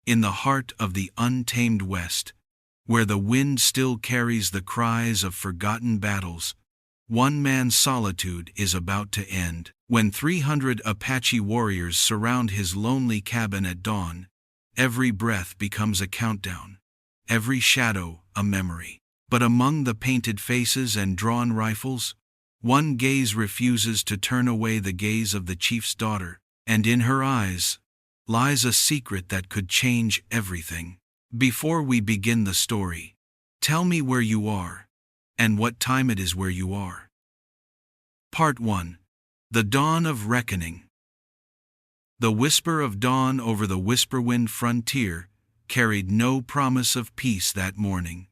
in the heart of the untamed West, where the wind still carries the cries of forgotten battles, one man's solitude is about to end. When 300 Apache warriors surround his lonely cabin at dawn, every breath becomes a countdown, every shadow a memory. But among the painted faces and drawn rifles, one gaze refuses to turn away the gaze of the chief's daughter, and in her eyes lies a secret that could change everything. Before we begin the story, tell me where you are, and what time it is where you are. Part 1. The Dawn of Reckoning. The whisper of dawn over the Whisperwind Frontier carried no promise of peace that morning.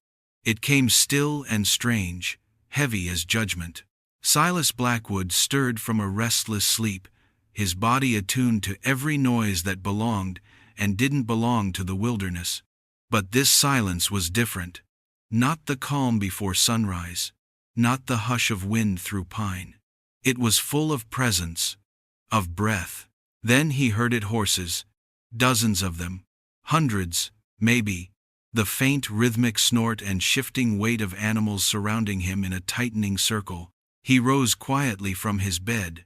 It came still and strange, heavy as judgment. Silas Blackwood stirred from a restless sleep, his body attuned to every noise that belonged and didn't belong to the wilderness. But this silence was different. Not the calm before sunrise, not the hush of wind through pine. It was full of presence, of breath. Then he herded horses, dozens of them, hundreds, maybe, the faint rhythmic snort and shifting weight of animals surrounding him in a tightening circle. He rose quietly from his bed,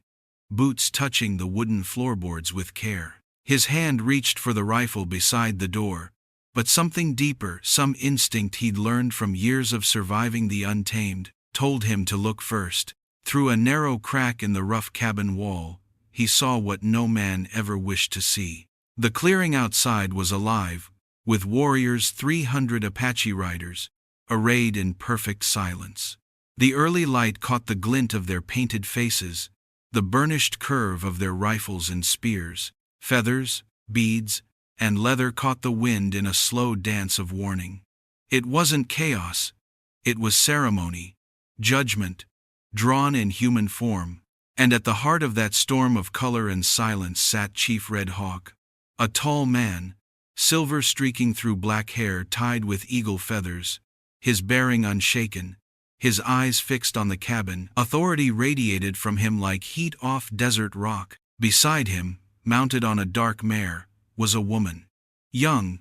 boots touching the wooden floorboards with care. His hand reached for the rifle beside the door, but something deeper, some instinct he'd learned from years of surviving the untamed, told him to look first. Through a narrow crack in the rough cabin wall, he saw what no man ever wished to see. The clearing outside was alive, with warriors, 300 Apache riders, arrayed in perfect silence. The early light caught the glint of their painted faces, the burnished curve of their rifles and spears. Feathers, beads, and leather caught the wind in a slow dance of warning. It wasn't chaos, it was ceremony, judgment, drawn in human form. And at the heart of that storm of color and silence sat Chief Red Hawk, a tall man, silver streaking through black hair tied with eagle feathers, his bearing unshaken, his eyes fixed on the cabin. Authority radiated from him like heat off desert rock. Beside him, mounted on a dark mare, was a woman. Young,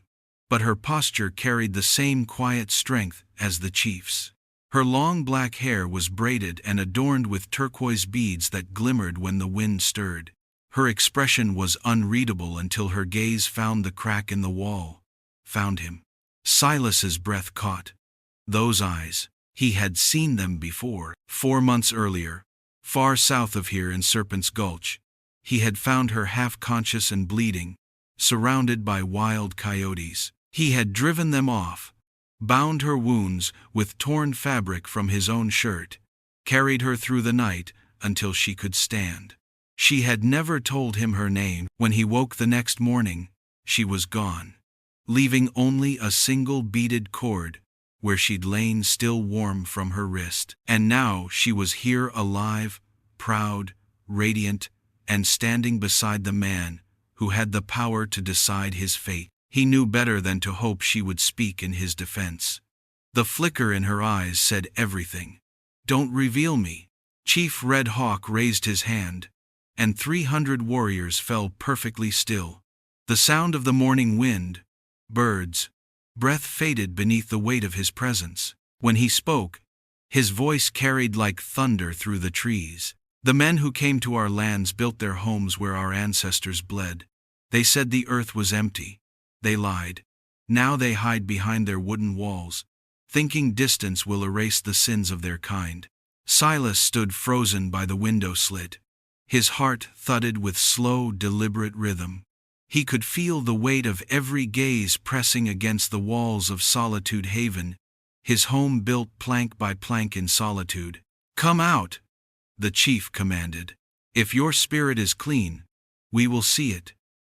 but her posture carried the same quiet strength as the chief's. Her long black hair was braided and adorned with turquoise beads that glimmered when the wind stirred. Her expression was unreadable until her gaze found the crack in the wall. Found him. Silas's breath caught. Those eyes. He had seen them before. 4 months earlier, far south of here in Serpent's Gulch, he had found her half-conscious and bleeding, surrounded by wild coyotes. He had driven them off, bound her wounds with torn fabric from his own shirt, carried her through the night until she could stand. She had never told him her name. When he woke the next morning, she was gone, leaving only a single beaded cord where she'd lain still warm from her wrist. And now she was here alive, proud, radiant, and standing beside the man who had the power to decide his fate. He knew better than to hope she would speak in his defense. The flicker in her eyes said everything. "Don't reveal me." Chief Red Hawk raised his hand, and 300 warriors fell perfectly still. The sound of the morning wind, birds, breath faded beneath the weight of his presence. When he spoke, his voice carried like thunder through the trees. "The men who came to our lands built their homes where our ancestors bled. They said the earth was empty. They lied. Now they hide behind their wooden walls, thinking distance will erase the sins of their kind." Silas stood frozen by the window slit. His heart thudded with slow, deliberate rhythm. He could feel the weight of every gaze pressing against the walls of Solitude Haven, his home built plank by plank in solitude. "Come out," the chief commanded. "If your spirit is clean, we will see it.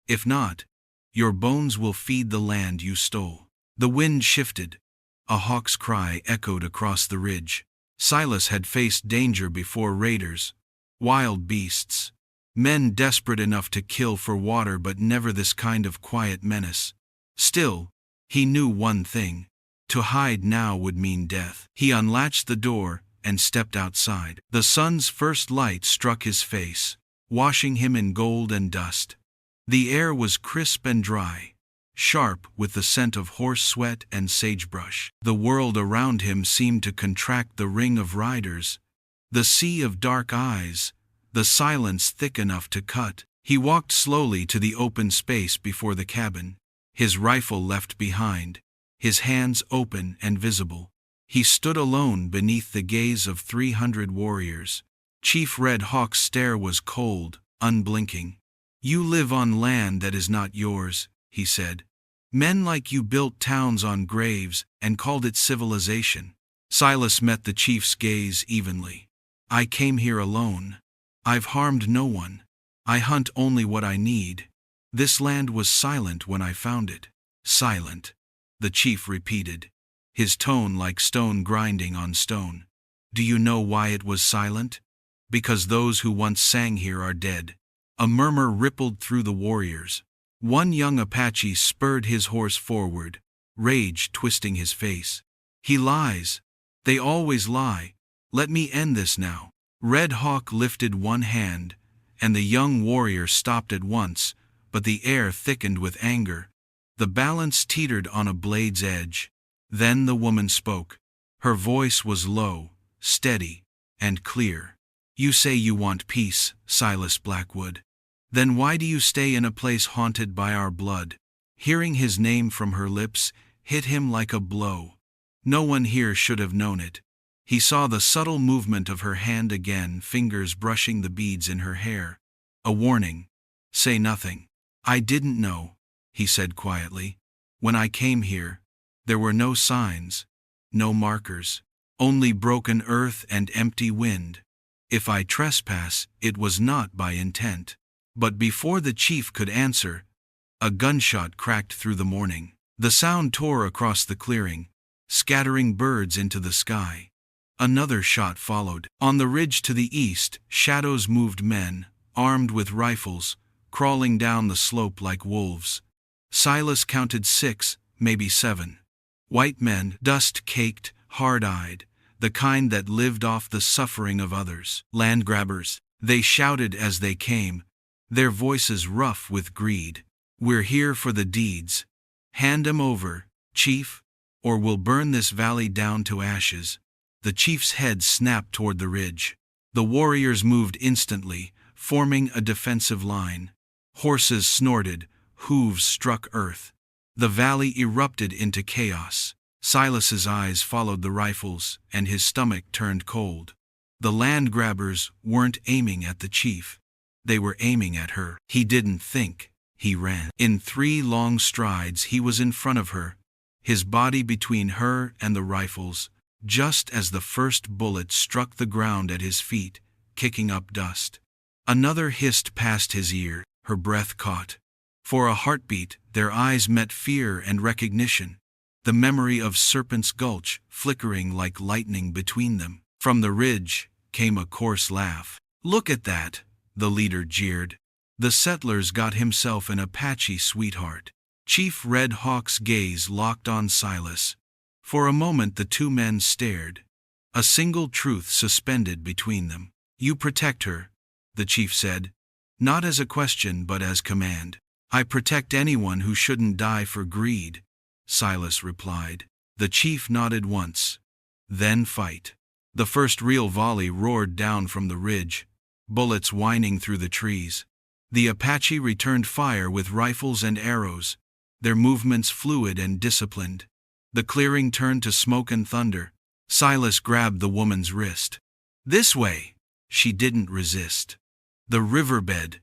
If not, your bones will feed the land you stole." The wind shifted. A hawk's cry echoed across the ridge. Silas had faced danger before: raiders, wild beasts, men desperate enough to kill for water, but never this kind of quiet menace. Still, he knew one thing: to hide now would mean death. He unlatched the door and stepped outside. The sun's first light struck his face, washing him in gold and dust. The air was crisp and dry, sharp with the scent of horse sweat and sagebrush. The world around him seemed to contract, the ring of riders, the sea of dark eyes, the silence thick enough to cut. He walked slowly to the open space before the cabin, his rifle left behind, his hands open and visible. He stood alone beneath the gaze of 300 warriors. Chief Red Hawk's stare was cold, unblinking. "You live on land that is not yours," he said. "Men like you built towns on graves and called it civilization." Silas met the chief's gaze evenly. "I came here alone. I've harmed no one. I hunt only what I need. This land was silent when I found it." "Silent," the chief repeated, his tone like stone grinding on stone. "Do you know why it was silent? Because those who once sang here are dead." A murmur rippled through the warriors. One young Apache spurred his horse forward, rage twisting his face. "He lies. They always lie. Let me end this now." Red Hawk lifted one hand, and the young warrior stopped at once, but the air thickened with anger. The balance teetered on a blade's edge. Then the woman spoke. Her voice was low, steady, and clear. "You say you want peace, Silas Blackwood. Then why do you stay in a place haunted by our blood?" Hearing his name from her lips hit him like a blow. No one here should have known it. He saw the subtle movement of her hand again, fingers brushing the beads in her hair. A warning. "Say nothing." "I didn't know," he said quietly. "When I came here, there were no signs, no markers, only broken earth and empty wind. If I trespass, it was not by intent." But before the chief could answer, a gunshot cracked through the morning. The sound tore across the clearing, scattering birds into the sky. Another shot followed. On the ridge to the east, shadows moved, men, armed with rifles, crawling down the slope like wolves. Silas counted 6, maybe 7. White men, dust-caked, hard-eyed, the kind that lived off the suffering of others. Land grabbers. They shouted as they came, their voices rough with greed. "We're here for the deeds. Hand 'em over, chief, or we'll burn this valley down to ashes." The chief's head snapped toward the ridge. The warriors moved instantly, forming a defensive line. Horses snorted, hooves struck earth. The valley erupted into chaos. Silas's eyes followed the rifles, and his stomach turned cold. The land grabbers weren't aiming at the chief. They were aiming at her. He didn't think. He ran. In 3 long strides he was in front of her, his body between her and the rifles, just as the first bullet struck the ground at his feet, kicking up dust. Another hissed past his ear, her breath caught. For a heartbeat, their eyes met, fear and recognition, the memory of Serpent's Gulch flickering like lightning between them. From the ridge came a coarse laugh. "Look at that," the leader jeered. "The settler's got himself an Apache sweetheart." Chief Red Hawk's gaze locked on Silas. For a moment the two men stared, a single truth suspended between them. "You protect her," the chief said, not as a question but as command. "I protect anyone who shouldn't die for greed," Silas replied. The chief nodded once. "Then fight." The first real volley roared down from the ridge, bullets whining through the trees. The Apache returned fire with rifles and arrows, their movements fluid and disciplined. The clearing turned to smoke and thunder. Silas grabbed the woman's wrist. "This way!" She didn't resist. "The riverbed!"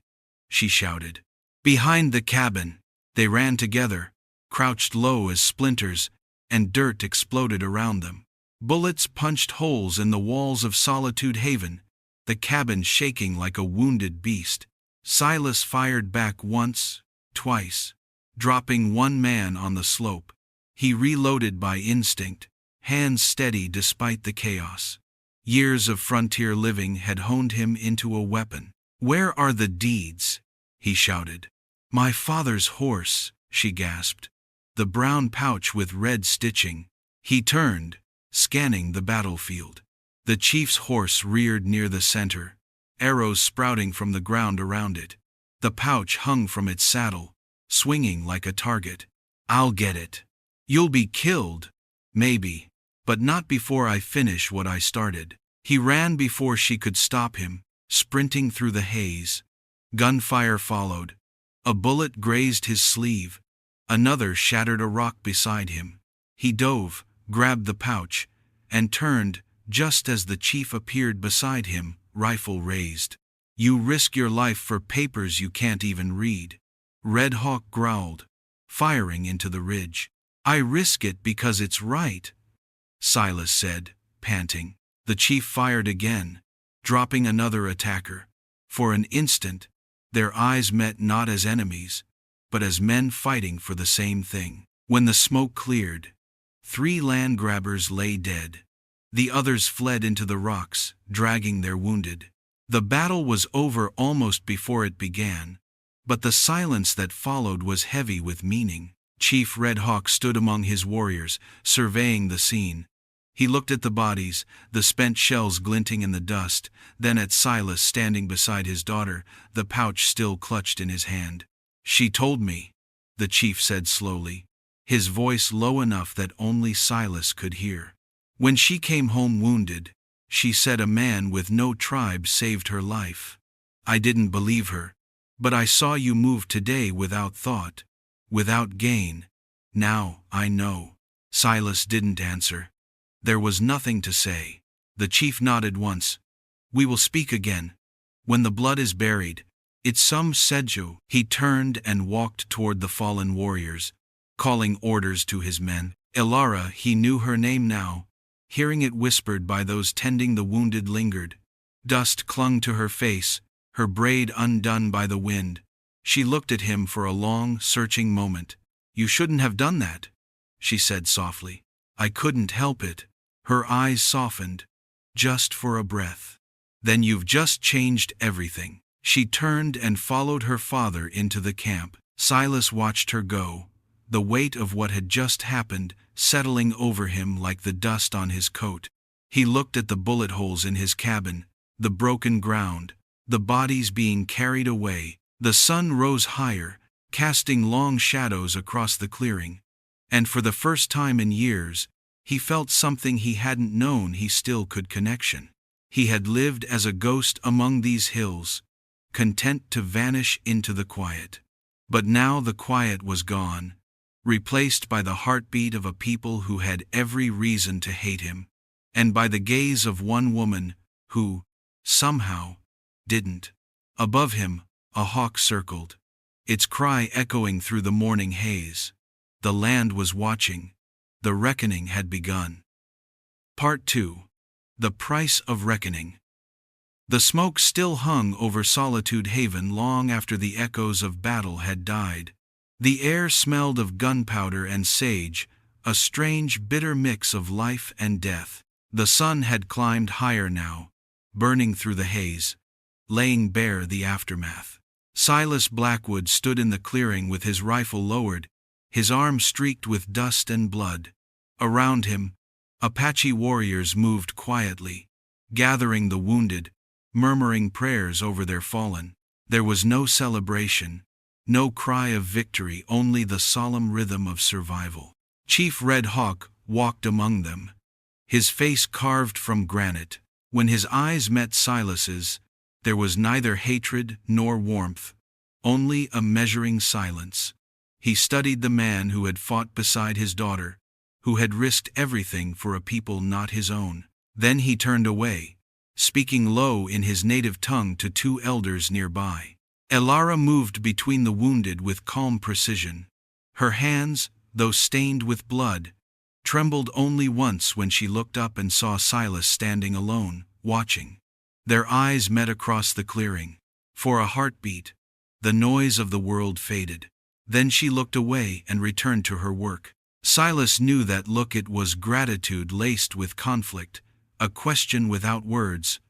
she shouted. "Behind the cabin!" They ran together, crouched low as splinters, and dirt exploded around them. Bullets punched holes in the walls of Solitude Haven, the cabin shaking like a wounded beast. Silas fired back once, twice, dropping one man on the slope. He reloaded by instinct, hands steady despite the chaos. Years of frontier living had honed him into a weapon. "Where are the deeds?" he shouted. "My father's horse," she gasped. "The brown pouch with red stitching." He turned, scanning the battlefield. The chief's horse reared near the center, arrows sprouting from the ground around it. The pouch hung from its saddle, swinging like a target. I'll get it. You'll be killed, maybe, but not before I finish what I started. He ran before she could stop him, sprinting through the haze. Gunfire followed. A bullet grazed his sleeve. Another shattered a rock beside him. He dove, grabbed the pouch, and turned just as the chief appeared beside him, rifle raised. You risk your life for papers you can't even read. Red Hawk growled, firing into the ridge. I risk it because it's right, Silas said, panting. The chief fired again, dropping another attacker. For an instant, their eyes met not as enemies, but as men fighting for the same thing. When the smoke cleared, 3 land grabbers lay dead. The others fled into the rocks, dragging their wounded. The battle was over almost before it began, but the silence that followed was heavy with meaning. Chief Red Hawk stood among his warriors, surveying the scene. He looked at the bodies, the spent shells glinting in the dust, then at Silas standing beside his daughter, the pouch still clutched in his hand. She told me, the chief said slowly, his voice low enough that only Silas could hear. When she came home wounded, she said a man with no tribe saved her life. I didn't believe her, but I saw you move today without thought, without gain. Now I know. Silas didn't answer. There was nothing to say. The chief nodded once. We will speak again. When the blood is buried, it's some Sejo. He turned and walked toward the fallen warriors, calling orders to his men. Elara, he knew her name now. Hearing it whispered by those tending the wounded lingered. Dust clung to her face, her braid undone by the wind. She looked at him for a long, searching moment. You shouldn't have done that, she said softly. I couldn't help it. Her eyes softened, just for a breath. Then you've just changed everything. She turned and followed her father into the camp. Silas watched her go, the weight of what had just happened settling over him like the dust on his coat. He looked at the bullet holes in his cabin, the broken ground, the bodies being carried away. The sun rose higher, casting long shadows across the clearing, and for the first time in years, he felt something he hadn't known he still could connection. He had lived as a ghost among these hills, content to vanish into the quiet. But now the quiet was gone, replaced by the heartbeat of a people who had every reason to hate him, and by the gaze of one woman who, somehow, didn't. Above him, a hawk circled, its cry echoing through the morning haze. The land was watching. The reckoning had begun. Part 2. The Price of Reckoning. The smoke still hung over Solitude Haven long after the echoes of battle had died. The air smelled of gunpowder and sage, a strange bitter mix of life and death. The sun had climbed higher now, burning through the haze, laying bare the aftermath. Silas Blackwood stood in the clearing with his rifle lowered, his arm streaked with dust and blood. Around him, Apache warriors moved quietly, gathering the wounded, murmuring prayers over their fallen. There was no celebration, no cry of victory, only the solemn rhythm of survival. Chief Red Hawk walked among them, his face carved from granite. When his eyes met Silas's, there was neither hatred nor warmth, only a measuring silence. He studied the man who had fought beside his daughter, who had risked everything for a people not his own. Then he turned away, speaking low in his native tongue to 2 elders nearby. Elara moved between the wounded with calm precision. Her hands, though stained with blood, trembled only once when she looked up and saw Silas standing alone, watching. Their eyes met across the clearing. For a heartbeat, the noise of the world faded. Then she looked away and returned to her work. Silas knew that look. It was gratitude laced with conflict, a question without words.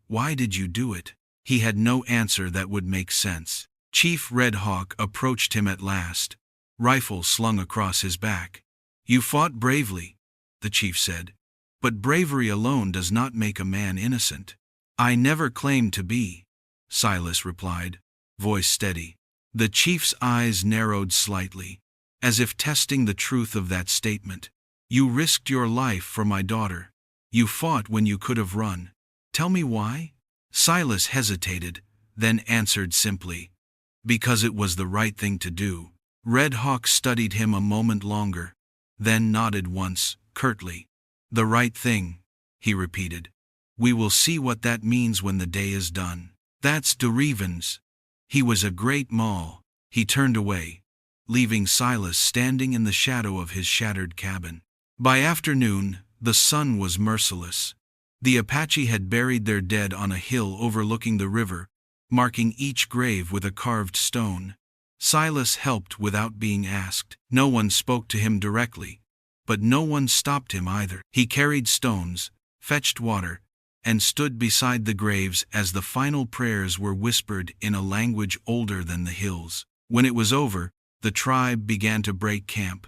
Why did you do it? He had no answer that would make sense. Chief Red Hawk approached him at last, rifle slung across his back. You fought bravely, the chief said, but bravery alone does not make a man innocent. I never claimed to be, Silas replied, voice steady. The chief's eyes narrowed slightly. as if testing the truth of that statement. You risked your life for my daughter. You fought when you could have run. Tell me why? Silas hesitated, then answered simply, because it was the right thing to do. Red Hawk studied him a moment longer, then nodded once, curtly. The right thing, he repeated. We will see what that means when the day is done. That's Derevens. He was a great maul. He turned away, leaving Silas standing in the shadow of his shattered cabin. By afternoon, the sun was merciless. The Apache had buried their dead on a hill overlooking the river, marking each grave with a carved stone. Silas helped without being asked. No one spoke to him directly, but no one stopped him either. He carried stones, fetched water, and stood beside the graves as the final prayers were whispered in a language older than the hills. When it was over, the tribe began to break camp.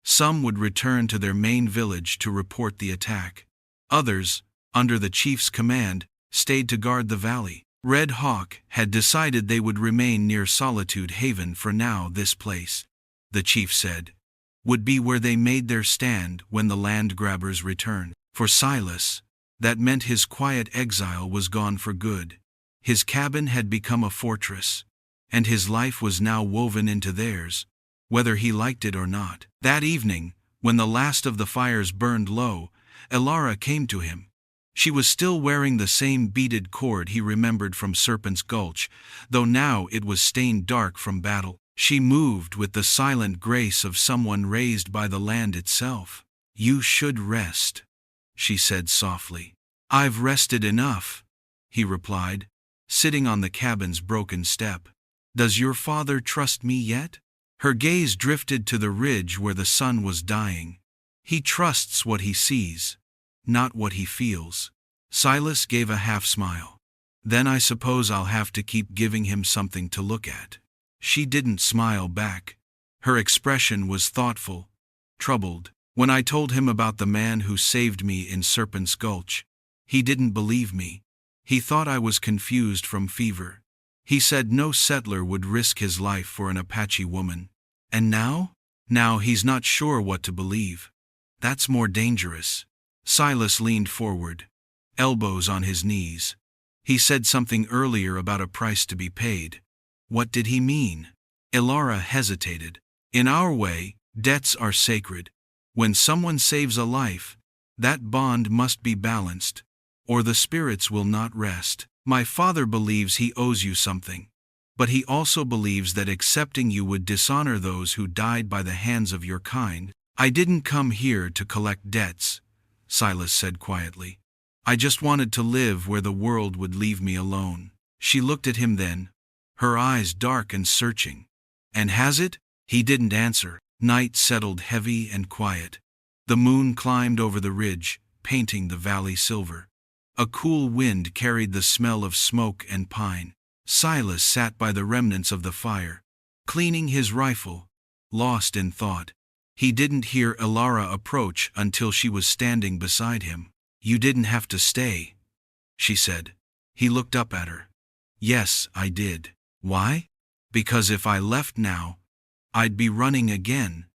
Some would return to their main village to report the attack. Others, under the chief's command, stayed to guard the valley. Red Hawk had decided they would remain near Solitude Haven for now. This place, the chief said, would be where they made their stand when the land grabbers returned. For Silas, that meant his quiet exile was gone for good. His cabin had become a fortress, and his life was now woven into theirs, whether he liked it or not. That evening, when the last of the fires burned low, Elara came to him. She was still wearing the same beaded cord he remembered from Serpent's Gulch, though now it was stained dark from battle. She moved with the silent grace of someone raised by the land itself. You should rest, she said softly. I've rested enough, he replied, sitting on the cabin's broken step. Does your father trust me yet? Her gaze drifted to the ridge where the sun was dying. He trusts what he sees, not what he feels. Silas gave a half-smile. Then I suppose I'll have to keep giving him something to look at. She didn't smile back. Her expression was thoughtful, troubled. When I told him about the man who saved me in Serpent's Gulch, he didn't believe me. He thought I was confused from fever. He said no settler would risk his life for an Apache woman. And now? Now he's not sure what to believe. That's more dangerous. Silas leaned forward, elbows on his knees. He said something earlier about a price to be paid. What did he mean? Elara hesitated. In our way, debts are sacred. When someone saves a life, that bond must be balanced, or the spirits will not rest. My father believes he owes you something, but he also believes that accepting you would dishonor those who died by the hands of your kind. I didn't come here to collect debts, Silas said quietly. I just wanted to live where the world would leave me alone. She looked at him then, her eyes dark and searching. And has it? He didn't answer. Night settled heavy and quiet. The moon climbed over the ridge, painting the valley silver. A cool wind carried the smell of smoke and pine. Silas sat by the remnants of the fire, cleaning his rifle, lost in thought. He didn't hear Elara approach until she was standing beside him. You didn't have to stay, she said. He looked up at her. Yes, I did. Why? Because if I left now, I'd be running again.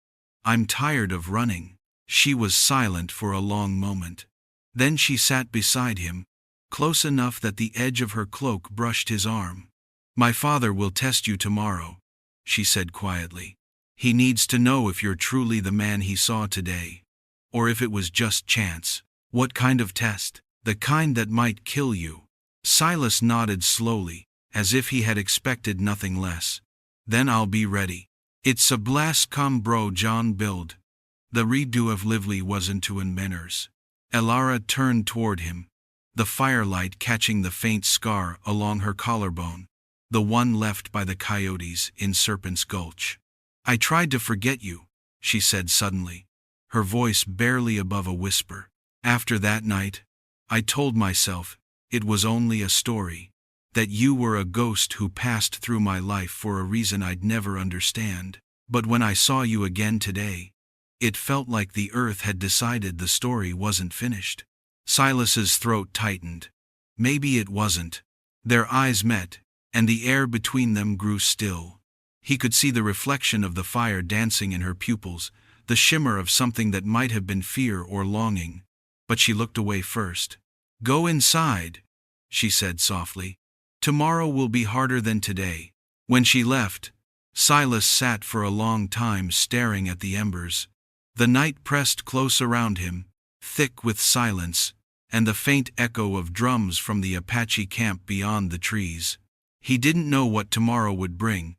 I'm tired of running. She was silent for a long moment. Then she sat beside him, close enough that the edge of her cloak brushed his arm. My father will test you tomorrow, she said quietly. He needs to know if you're truly the man he saw today, or if it was just chance. What kind of test? The kind that might kill you. Silas nodded slowly, as if he had expected nothing less. Then I'll be ready. It's a blast come bro John build. The redo of Lively wasn't to in manners. Elara turned toward him, the firelight catching the faint scar along her collarbone, the one left by the coyotes in Serpent's Gulch. I tried to forget you, she said suddenly, her voice barely above a whisper. After that night, I told myself it was only a story, that you were a ghost who passed through my life for a reason I'd never understand. But when I saw you again today, it felt like the earth had decided the story wasn't finished. Silas's throat tightened. Maybe it wasn't. Their eyes met, and the air between them grew still. He could see the reflection of the fire dancing in her pupils, the shimmer of something that might have been fear or longing. But she looked away first. "Go inside," she said softly. "Tomorrow will be harder than today." When she left, Silas sat for a long time staring at the embers. The night pressed close around him, thick with silence, and the faint echo of drums from the Apache camp beyond the trees. He didn't know what tomorrow would bring,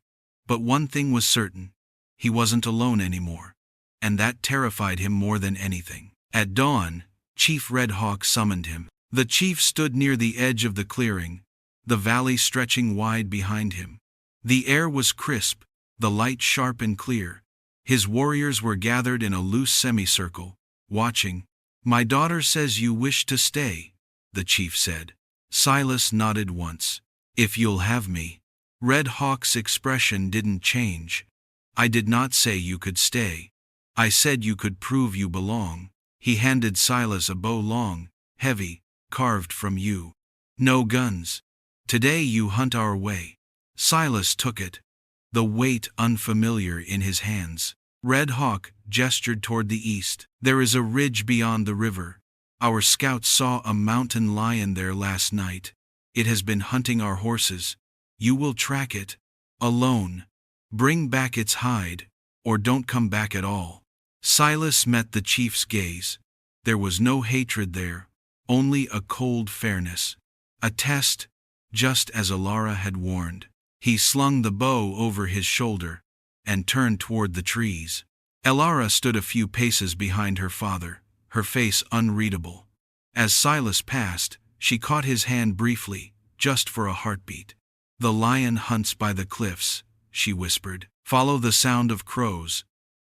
but one thing was certain: he wasn't alone anymore, and that terrified him more than anything. At dawn, Chief Red Hawk summoned him. The chief stood near the edge of the clearing, the valley stretching wide behind him. The air was crisp, the light sharp and clear. His warriors were gathered in a loose semicircle, watching. "My daughter says you wish to stay," the chief said. Silas nodded once. "If you'll have me." Red Hawk's expression didn't change. "I did not say you could stay. I said you could prove you belong." He handed Silas a bow, long, heavy, carved from yew. "No guns. Today you hunt our way." Silas took it, the weight unfamiliar in his hands. Red Hawk gestured toward the east. "There is a ridge beyond the river. Our scouts saw a mountain lion there last night. It has been hunting our horses. You will track it, alone. Bring back its hide, or don't come back at all." Silas met the chief's gaze. There was no hatred there, only a cold fairness. A test, just as Alara had warned. He slung the bow over his shoulder and turned toward the trees. Alara stood a few paces behind her father, her face unreadable. As Silas passed, she caught his hand briefly, just for a heartbeat. "The lion hunts by the cliffs," she whispered. "Follow the sound of crows.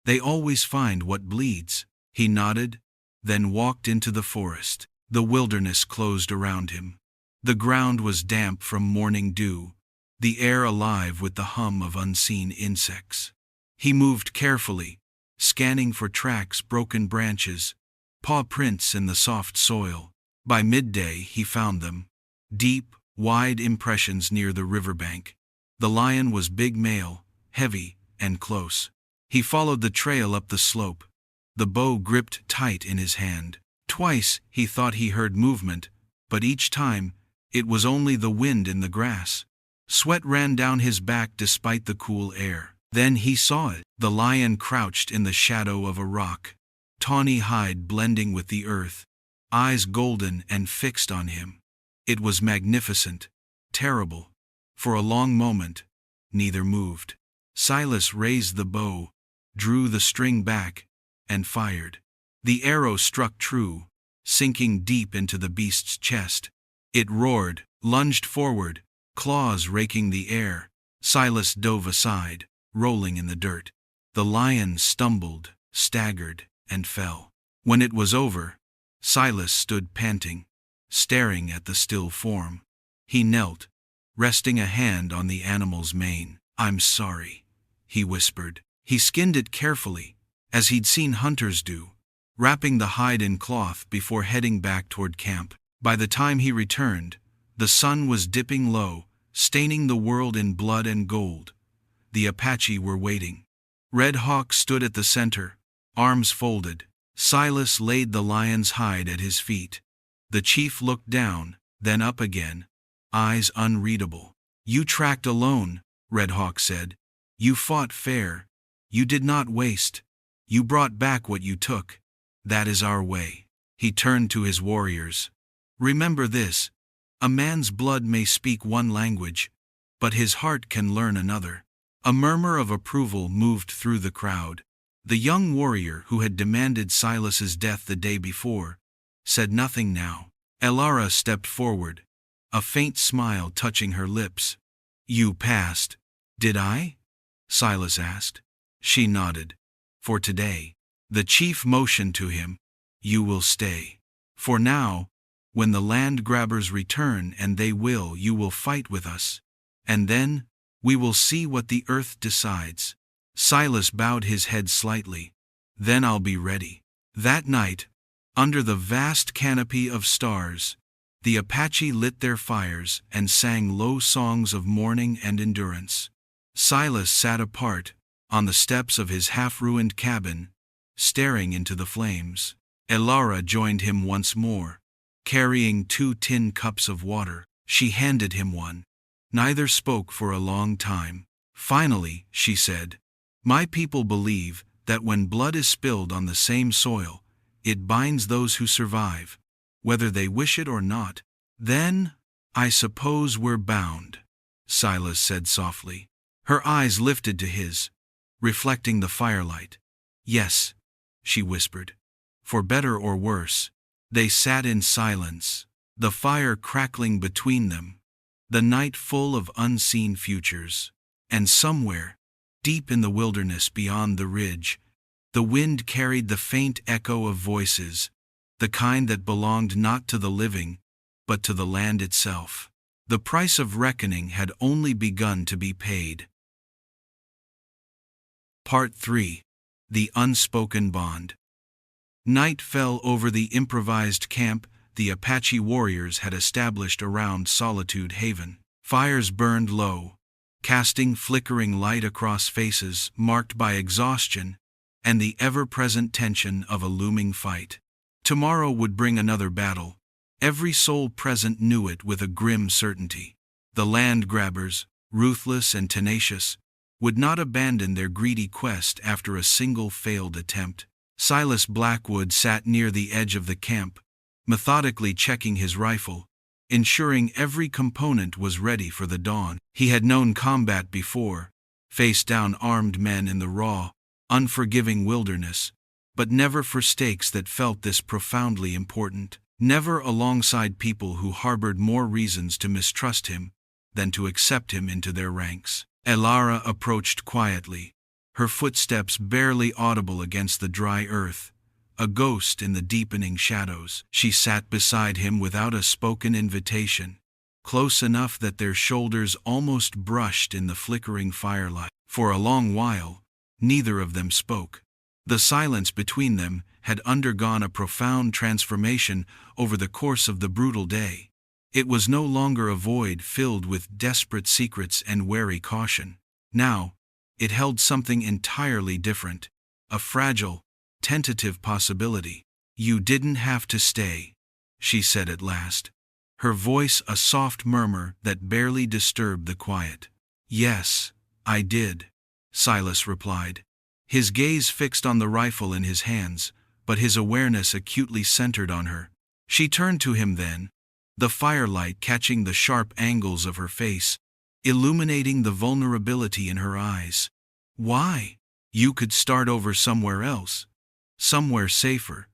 They always find what bleeds." He nodded, then walked into the forest. The wilderness closed around him. The ground was damp from morning dew, the air alive with the hum of unseen insects. He moved carefully, scanning for tracks, broken branches, paw prints in the soft soil. By midday he found them. Deep, wide impressions near the riverbank. The lion was big male, heavy, and close. He followed the trail up the slope, the bow gripped tight in his hand. Twice he thought he heard movement, but each time it was only the wind in the grass. Sweat ran down his back despite the cool air. Then he saw it. The lion crouched in the shadow of a rock, tawny hide blending with the earth, eyes golden and fixed on him. It was magnificent, terrible. For a long moment, neither moved. Silas raised the bow, drew the string back, and fired. The arrow struck true, sinking deep into the beast's chest. It roared, lunged forward, claws raking the air. Silas dove aside, rolling in the dirt. The lion stumbled, staggered, and fell. When it was over, Silas stood panting, staring at the still form. He knelt, resting a hand on the animal's mane. "I'm sorry," he whispered. He skinned it carefully, as he'd seen hunters do, wrapping the hide in cloth before heading back toward camp. By the time he returned, the sun was dipping low, staining the world in blood and gold. The Apache were waiting. Red Hawk stood at the center, arms folded. Silas laid the lion's hide at his feet. The chief looked down, then up again, eyes unreadable. "You tracked alone," Red Hawk said. "You fought fair. You did not waste. You brought back what you took. That is our way." He turned to his warriors. "Remember this. A man's blood may speak one language, but his heart can learn another." A murmur of approval moved through the crowd. The young warrior who had demanded Silas's death the day before said nothing now. Alara stepped forward, a faint smile touching her lips. "You passed." "Did I?" Silas asked. She nodded. "For today." The chief motioned to him. "You will stay. For now, when the land grabbers return, and they will, you will fight with us. And then, we will see what the earth decides." Silas bowed his head slightly. "Then I'll be ready." That night, under the vast canopy of stars, the Apache lit their fires and sang low songs of mourning and endurance. Silas sat apart, on the steps of his half-ruined cabin, staring into the flames. Elara joined him once more, carrying 2 tin cups of water. She handed him one. Neither spoke for a long time. Finally, she said, "My people believe that when blood is spilled on the same soil, it binds those who survive, whether they wish it or not." "Then, I suppose we're bound," Silas said softly. Her eyes lifted to his, reflecting the firelight. "Yes," she whispered. For better or worse. They sat in silence, the fire crackling between them, the night full of unseen futures. And somewhere, deep in the wilderness beyond the ridge, the wind carried the faint echo of voices, the kind that belonged not to the living, but to the land itself. The price of reckoning had only begun to be paid. Part 3. The Unspoken Bond. Night fell over the improvised camp the Apache warriors had established around Solitude Haven. Fires burned low, casting flickering light across faces marked by exhaustion and the ever-present tension of a looming fight. Tomorrow would bring another battle. Every soul present knew it with a grim certainty. The land grabbers, ruthless and tenacious, would not abandon their greedy quest after a single failed attempt. Silas Blackwood sat near the edge of the camp, methodically checking his rifle, ensuring every component was ready for the dawn. He had known combat before, faced down armed men in the raw, unforgiving wilderness, but never for stakes that felt this profoundly important. Never alongside people who harbored more reasons to mistrust him than to accept him into their ranks. Elara approached quietly, her footsteps barely audible against the dry earth, a ghost in the deepening shadows. She sat beside him without a spoken invitation, close enough that their shoulders almost brushed in the flickering firelight. For a long while, neither of them spoke. The silence between them had undergone a profound transformation over the course of the brutal day. It was no longer a void filled with desperate secrets and wary caution. Now, it held something entirely different, a fragile, tentative possibility. "You didn't have to stay," she said at last, her voice a soft murmur that barely disturbed the quiet. "Yes, I did," Silas replied, his gaze fixed on the rifle in his hands, but his awareness acutely centered on her. She turned to him then, the firelight catching the sharp angles of her face, illuminating the vulnerability in her eyes. "Why? You could start over somewhere else. Somewhere safer.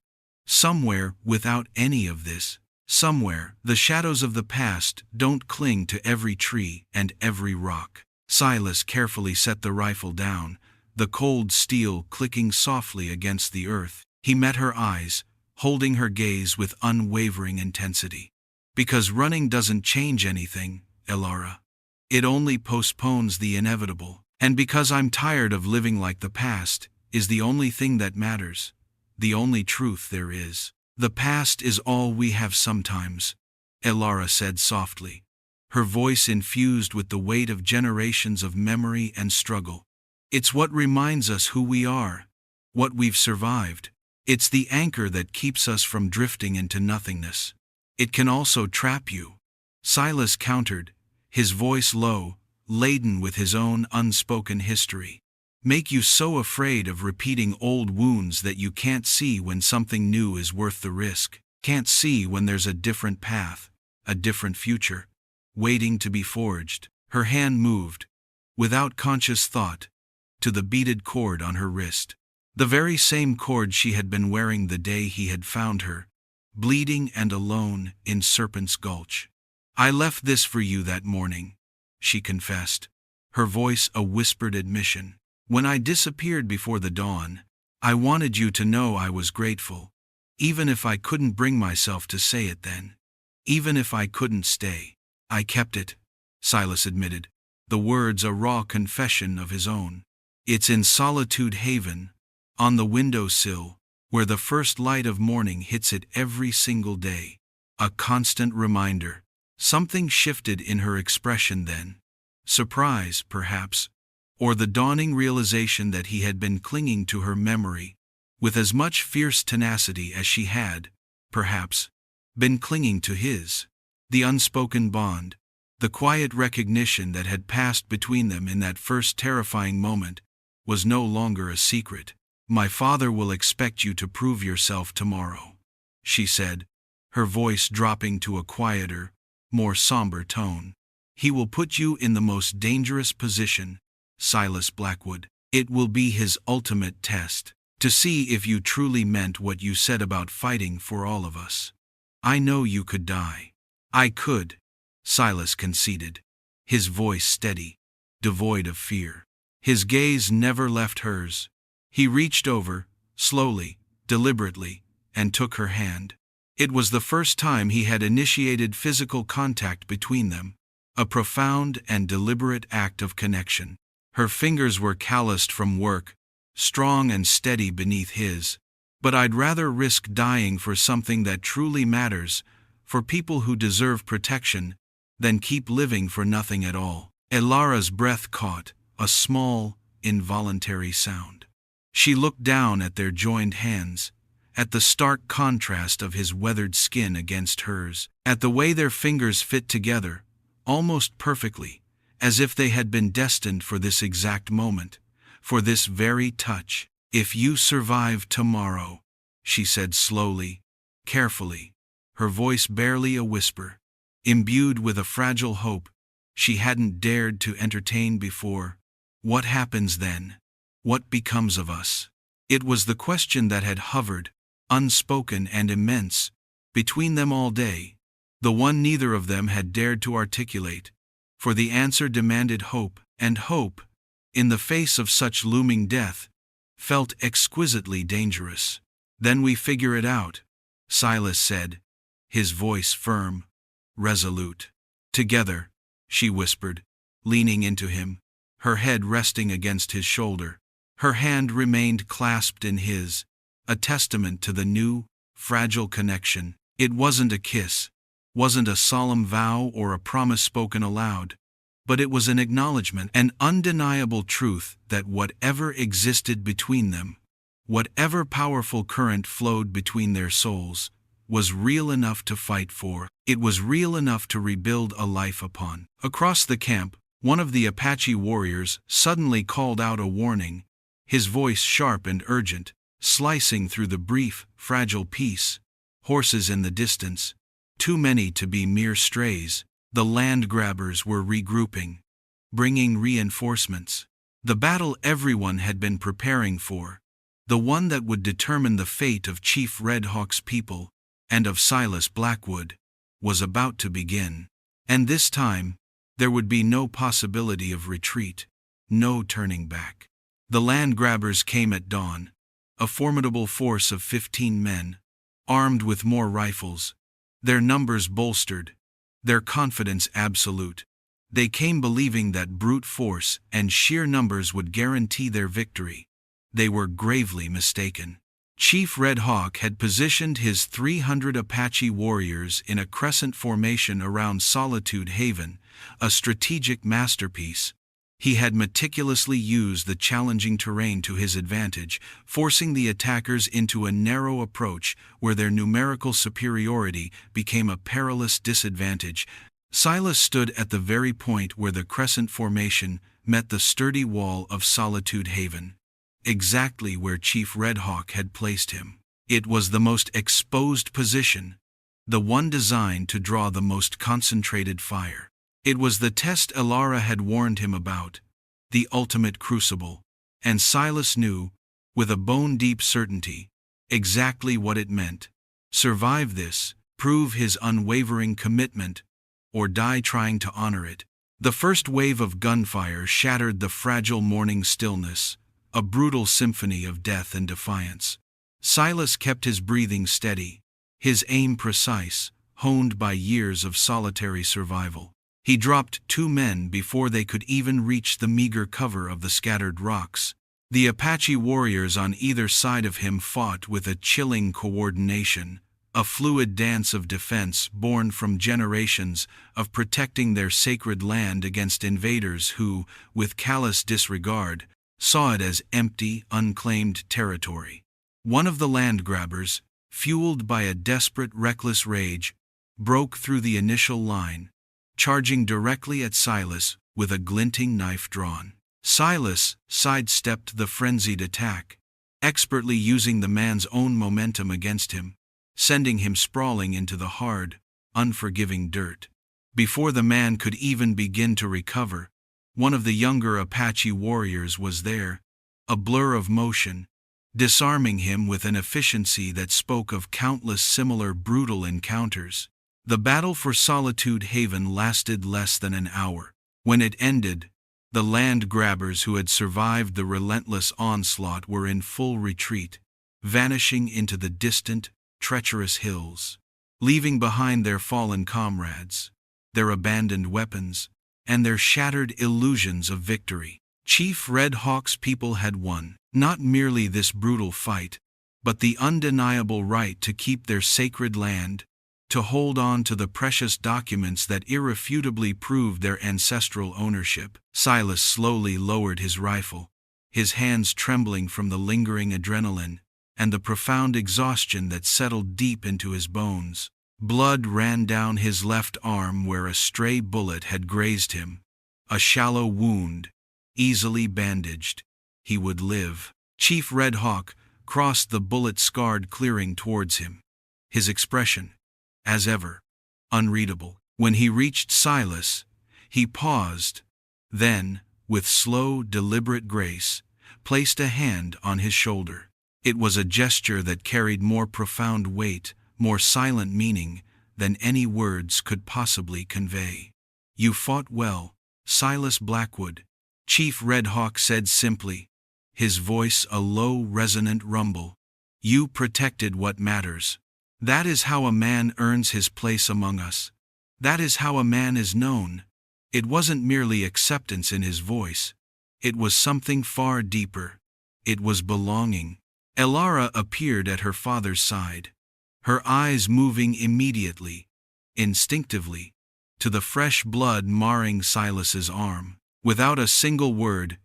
Somewhere without any of this. Somewhere the shadows of the past don't cling to every tree and every rock." Silas carefully set the rifle down, the cold steel clicking softly against the earth. He met her eyes, holding her gaze with unwavering intensity. "Because running doesn't change anything, Elara. It only postpones the inevitable. And because I'm tired of living like the past is the only thing that matters, the only truth there is." "The past is all we have sometimes," Elara said softly, her voice infused with the weight of generations of memory and struggle. "It's what reminds us who we are, what we've survived. It's the anchor that keeps us from drifting into nothingness. It can also trap you," Silas countered, his voice low, laden with his own unspoken history. "Make you so afraid of repeating old wounds that you can't see when something new is worth the risk. Can't see when there's a different path, a different future, waiting to be forged." Her hand moved, without conscious thought, to the beaded cord on her wrist. The very same cord she had been wearing the day he had found her, bleeding and alone in Serpent's Gulch. "I left this for you that morning," she confessed, her voice a whispered admission. "When I disappeared before the dawn, I wanted you to know I was grateful, even if I couldn't bring myself to say it then. Even if I couldn't stay. I kept it," Silas admitted, the words a raw confession of his own. "It's in Solitude Haven, on the windowsill, where the first light of morning hits it every single day. A constant reminder." Something shifted in her expression then. Surprise, perhaps, or the dawning realization that he had been clinging to her memory with as much fierce tenacity as she had, perhaps, been clinging to his. The unspoken bond, the quiet recognition that had passed between them in that first terrifying moment, was no longer a secret. "My father will expect you to prove yourself tomorrow," she said, her voice dropping to a quieter, more somber tone. "He will put you in the most dangerous position, Silas Blackwood. It will be his ultimate test, to see if you truly meant what you said about fighting for all of us. I know you could die." "I could," Silas conceded, his voice steady, devoid of fear. His gaze never left hers. He reached over, slowly, deliberately, and took her hand. It was the first time he had initiated physical contact between them, a profound and deliberate act of connection. Her fingers were calloused from work, strong and steady beneath his. "But I'd rather risk dying for something that truly matters, for people who deserve protection, than keep living for nothing at all." Elara's breath caught, a small, involuntary sound. She looked down at their joined hands, at the stark contrast of his weathered skin against hers, at the way their fingers fit together, almost perfectly, as if they had been destined for this exact moment, for this very touch. "If you survive tomorrow," she said slowly, carefully, her voice barely a whisper, imbued with a fragile hope she hadn't dared to entertain before, "what happens then? What becomes of us?" It was the question that had hovered, unspoken and immense, between them all day, the one neither of them had dared to articulate, for the answer demanded hope, and hope, in the face of such looming death, felt exquisitely dangerous. "Then we figure it out," Silas said, his voice firm, resolute. "Together," she whispered, leaning into him, her head resting against his shoulder. Her hand remained clasped in his, a testament to the new, fragile connection. It wasn't a kiss, wasn't a solemn vow or a promise spoken aloud, but it was an acknowledgement, an undeniable truth that whatever existed between them, whatever powerful current flowed between their souls, was real enough to fight for. It was real enough to rebuild a life upon. Across the camp, one of the Apache warriors suddenly called out a warning, his voice sharp and urgent, slicing through the brief, fragile peace. Horses in the distance, too many to be mere strays. The land grabbers were regrouping, bringing reinforcements. The battle everyone had been preparing for, the one that would determine the fate of Chief Red Hawk's people, and of Silas Blackwood, was about to begin. And this time, there would be no possibility of retreat, no turning back. The land grabbers came at dawn, a formidable force of 15 men, armed with more rifles, their numbers bolstered, their confidence absolute. They came believing that brute force and sheer numbers would guarantee their victory. They were gravely mistaken. Chief Red Hawk had positioned his 300 Apache warriors in a crescent formation around Solitude Haven, a strategic masterpiece. He had meticulously used the challenging terrain to his advantage, forcing the attackers into a narrow approach where their numerical superiority became a perilous disadvantage. Silas stood at the very point where the crescent formation met the sturdy wall of Solitude Haven, exactly where Chief Red Hawk had placed him. It was the most exposed position, the one designed to draw the most concentrated fire. It was the test Elara had warned him about, the ultimate crucible, and Silas knew, with a bone-deep certainty, exactly what it meant. Survive this, prove his unwavering commitment, or die trying to honor it. The first wave of gunfire shattered the fragile morning stillness, a brutal symphony of death and defiance. Silas kept his breathing steady, his aim precise, honed by years of solitary survival. He dropped 2 men before they could even reach the meager cover of the scattered rocks. The Apache warriors on either side of him fought with a chilling coordination, a fluid dance of defense born from generations of protecting their sacred land against invaders who, with callous disregard, saw it as empty, unclaimed territory. One of the land grabbers, fueled by a desperate, reckless rage, broke through the initial line, charging directly at Silas with a glinting knife drawn. Silas sidestepped the frenzied attack, expertly using the man's own momentum against him, sending him sprawling into the hard, unforgiving dirt. Before the man could even begin to recover, one of the younger Apache warriors was there, a blur of motion, disarming him with an efficiency that spoke of countless similar brutal encounters. The battle for Solitude Haven lasted less than an hour. When it ended, the land grabbers who had survived the relentless onslaught were in full retreat, vanishing into the distant, treacherous hills, leaving behind their fallen comrades, their abandoned weapons, and their shattered illusions of victory. Chief Red Hawk's people had won, not merely this brutal fight, but the undeniable right to keep their sacred land, to hold on to the precious documents that irrefutably proved their ancestral ownership. Silas slowly lowered his rifle, his hands trembling from the lingering adrenaline and the profound exhaustion that settled deep into his bones. Blood ran down his left arm where a stray bullet had grazed him, a shallow wound, easily bandaged. He would live. Chief Red Hawk crossed the bullet-scarred clearing towards him, his expression, as ever, unreadable. When he reached Silas, he paused, then, with slow, deliberate grace, placed a hand on his shoulder. It was a gesture that carried more profound weight, more silent meaning, than any words could possibly convey. "You fought well, Silas Blackwood," Chief Red Hawk said simply, his voice a low, resonant rumble. "You protected what matters. That is how a man earns his place among us. That is how a man is known." It wasn't merely acceptance in his voice. It was something far deeper. It was belonging. Elara appeared at her father's side, her eyes moving immediately, instinctively, to the fresh blood marring Silas's arm. Without a single word,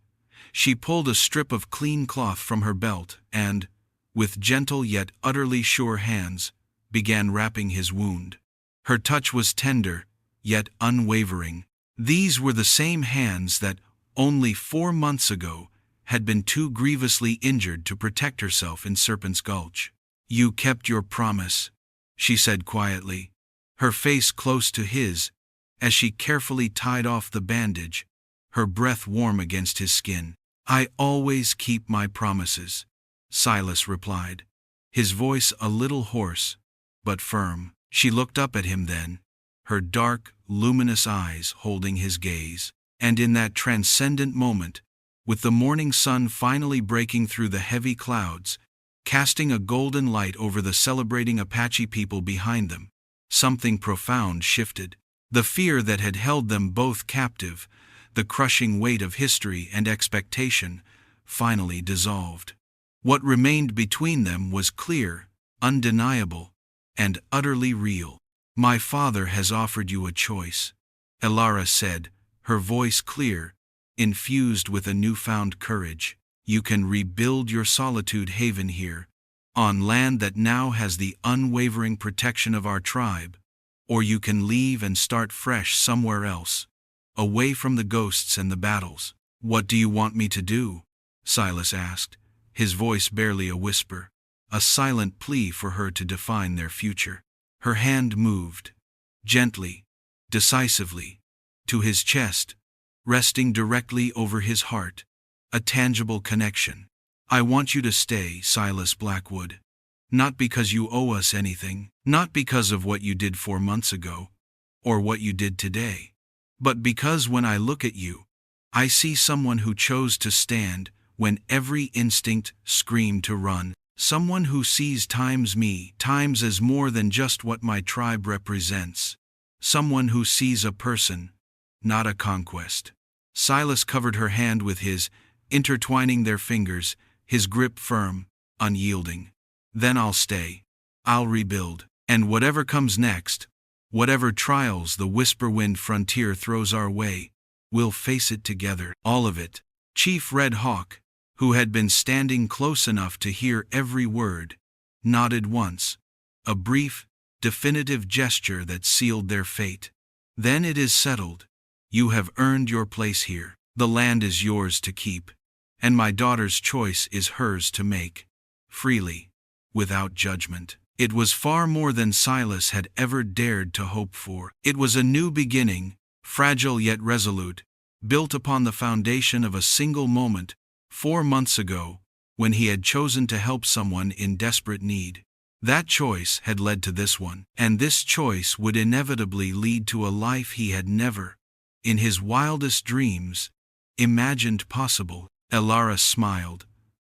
she pulled a strip of clean cloth from her belt and, with gentle yet utterly sure hands, began wrapping his wound. Her touch was tender, yet unwavering. These were the same hands that, only 4 months ago, had been too grievously injured to protect herself in Serpent's Gulch. "You kept your promise," she said quietly, her face close to his, as she carefully tied off the bandage, her breath warm against his skin. "I always keep my promises," Silas replied, his voice a little hoarse, but firm. She looked up at him then, her dark, luminous eyes holding his gaze. And in that transcendent moment, with the morning sun finally breaking through the heavy clouds, casting a golden light over the celebrating Apache people behind them, something profound shifted. The fear that had held them both captive, the crushing weight of history and expectation, finally dissolved. What remained between them was clear, undeniable, and utterly real. "My father has offered you a choice," Elara said, her voice clear, infused with a newfound courage. "You can rebuild your Solitude Haven here, on land that now has the unwavering protection of our tribe, or you can leave and start fresh somewhere else, away from the ghosts and the battles." "What do you want me to do?" Silas asked, his voice barely a whisper, a silent plea for her to define their future. Her hand moved, gently, decisively, to his chest, resting directly over his heart, a tangible connection. "I want you to stay, Silas Blackwood. Not because you owe us anything, not because of what you did 4 months ago, or what you did today, but because when I look at you, I see someone who chose to stand when every instinct screamed to run, someone who sees times as more than just what my tribe represents, someone who sees a person, not a conquest." Silas covered her hand with his, intertwining their fingers, his grip firm, unyielding. "Then I'll stay. I'll rebuild. And whatever comes next, whatever trials the Whisperwind Frontier throws our way, we'll face it together, all of it. Chief Red Hawk, who had been standing close enough to hear every word, nodded once, a brief, definitive gesture that sealed their fate. Then it is settled. You have earned your place here. The land is yours to keep, and my daughter's choice is hers to make, freely, without judgment. It was far more than Silas had ever dared to hope for. It was a new beginning, fragile yet resolute, built upon the foundation of a single moment, 4 months ago, when he had chosen to help someone in desperate need. That choice had led to this one, and this choice would inevitably lead to a life he had never, in his wildest dreams, imagined possible. Elara smiled,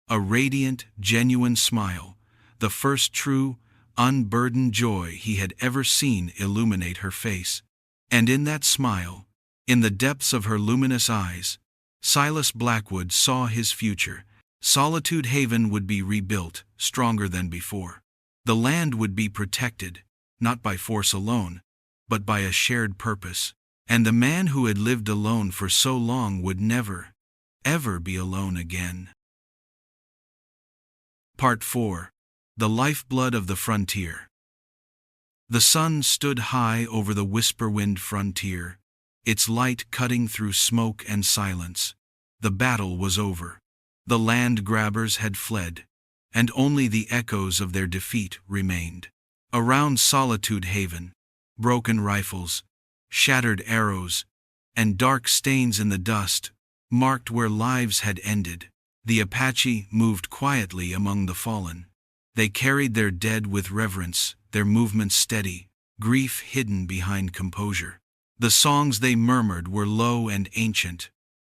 a radiant, genuine smile, the first true, unburdened joy he had ever seen illuminate her face. And in that smile, in the depths of her luminous eyes, Silas Blackwood saw his future. Solitude Haven would be rebuilt, stronger than before. The land would be protected, not by force alone, but by a shared purpose. And the man who had lived alone for so long would never, ever be alone again. Part 4. The Lifeblood of the Frontier. The sun stood high over the Whisperwind Frontier, its light cutting through smoke and silence. The battle was over. The land grabbers had fled, and only the echoes of their defeat remained. Around Solitude Haven, broken rifles, shattered arrows, and dark stains in the dust marked where lives had ended. The Apache moved quietly among the fallen. They carried their dead with reverence, their movements steady, grief hidden behind composure. The songs they murmured were low and ancient,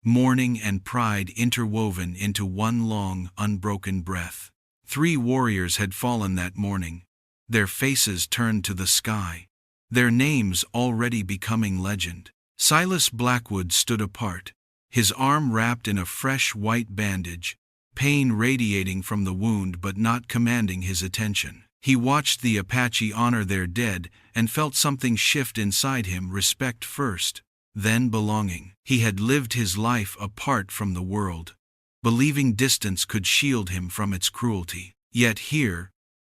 mourning and pride interwoven into one long, unbroken breath. 3 warriors had fallen that morning, their faces turned to the sky, their names already becoming legend. Silas Blackwood stood apart, his arm wrapped in a fresh white bandage, pain radiating from the wound but not commanding his attention. He watched the Apache honor their dead and felt something shift inside him, respect first, then belonging. He had lived his life apart from the world, believing distance could shield him from its cruelty. Yet here,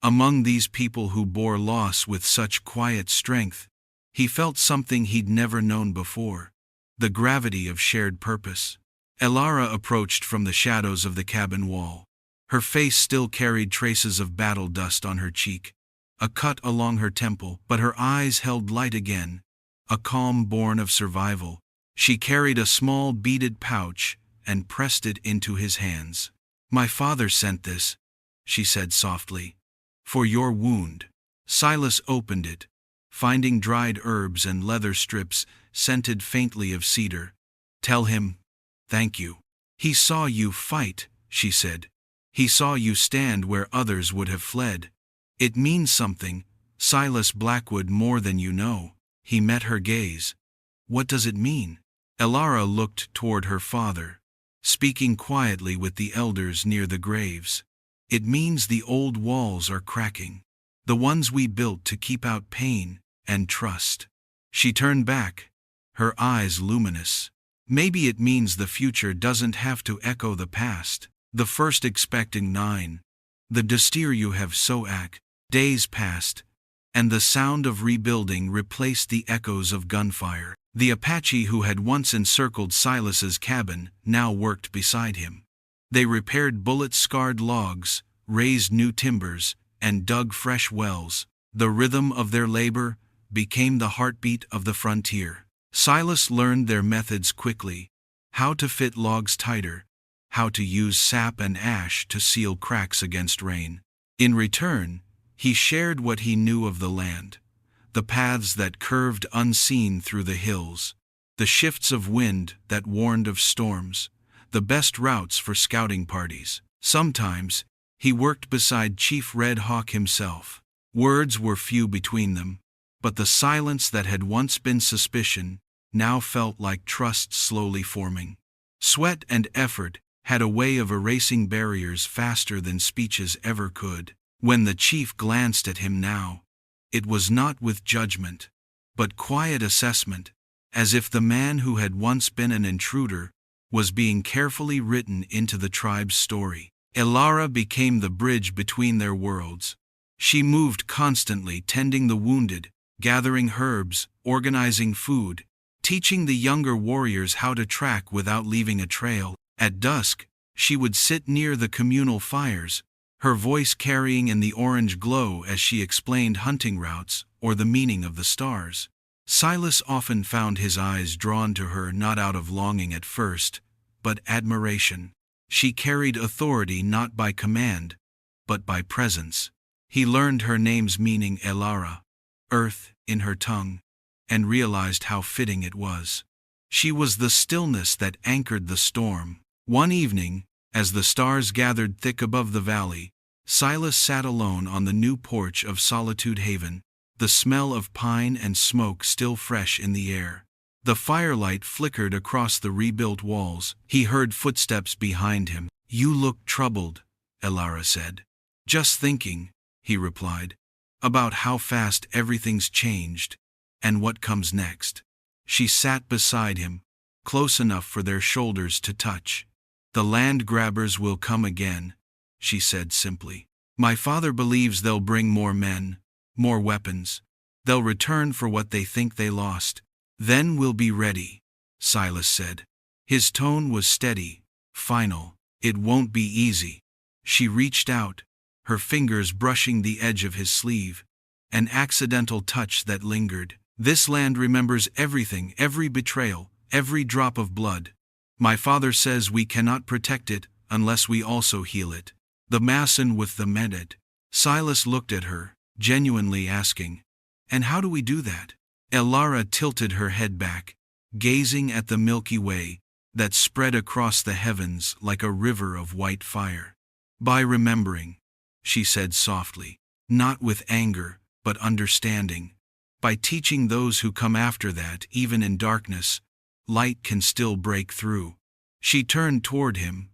among these people who bore loss with such quiet strength, he felt something he'd never known before, the gravity of shared purpose. Elara approached from the shadows of the cabin wall. Her face still carried traces of battle dust on her cheek, a cut along her temple, but her eyes held light again, a calm born of survival. She carried a small beaded pouch and pressed it into his hands. "My father sent this," she said softly, "for your wound." Silas opened it, finding dried herbs and leather strips scented faintly of cedar. "Tell him, thank you. He saw you fight," she said. "He saw you stand where others would have fled. It means something, Silas Blackwood, more than you know." He met her gaze. "What does it mean?" Elara looked toward her father, speaking quietly with the elders near the graves. "It means the old walls are cracking, the ones we built to keep out pain and trust." She turned back, her eyes luminous. "Maybe it means the future doesn't have to echo the past." The first expecting 9. The Destir you have so ac. Days passed, and the sound of rebuilding replaced the echoes of gunfire. The Apache who had once encircled Silas's cabin now worked beside him. They repaired bullet-scarred logs, raised new timbers, and dug fresh wells. The rhythm of their labor became the heartbeat of the frontier. Silas learned their methods quickly, how to fit logs tighter, how to use sap and ash to seal cracks against rain. In return, he shared what he knew of the land, the paths that curved unseen through the hills, the shifts of wind that warned of storms, the best routes for scouting parties. Sometimes, he worked beside Chief Red Hawk himself. Words were few between them, but the silence that had once been suspicion now felt like trust slowly forming. Sweat and effort had a way of erasing barriers faster than speeches ever could. When the chief glanced at him now, It was not with judgment, but quiet assessment, as if the man who had once been an intruder was being carefully written into the tribe's story. Elara became the bridge between their worlds. She moved constantly, tending the wounded, gathering herbs, organizing food, teaching the younger warriors how to track without leaving a trail. At dusk, she would sit near the communal fires, her voice carrying in the orange glow as she explained hunting routes or the meaning of the stars. Silas often found his eyes drawn to her not out of longing at first, but admiration. She carried authority not by command, but by presence. He learned her name's meaning, Elara, earth, in her tongue, and realized how fitting it was. She was the stillness that anchored the storm. One evening, as the stars gathered thick above the valley, Silas sat alone on the new porch of Solitude Haven, the smell of pine and smoke still fresh in the air. The firelight flickered across the rebuilt walls. He heard footsteps behind him. "You look troubled," Elara said. "Just thinking," he replied, "about how fast everything's changed, and what comes next." She sat beside him, close enough for their shoulders to touch. "The land grabbers will come again," she said simply. "My father believes they'll bring more men, more weapons. They'll return for what they think they lost. Then we'll be ready," Silas said. His tone was steady, final. "It won't be easy." She reached out, her fingers brushing the edge of his sleeve, an accidental touch that lingered. "This land remembers everything, every betrayal, every drop of blood. My father says we cannot protect it unless we also heal it. The mason with the medet." Silas looked at her, genuinely asking, "And how do we do that?" Elara tilted her head back, gazing at the Milky Way that spread across the heavens like a river of white fire. "By remembering," she said softly, "not with anger, but understanding. By teaching those who come after that, even in darkness, light can still break through." She turned toward him,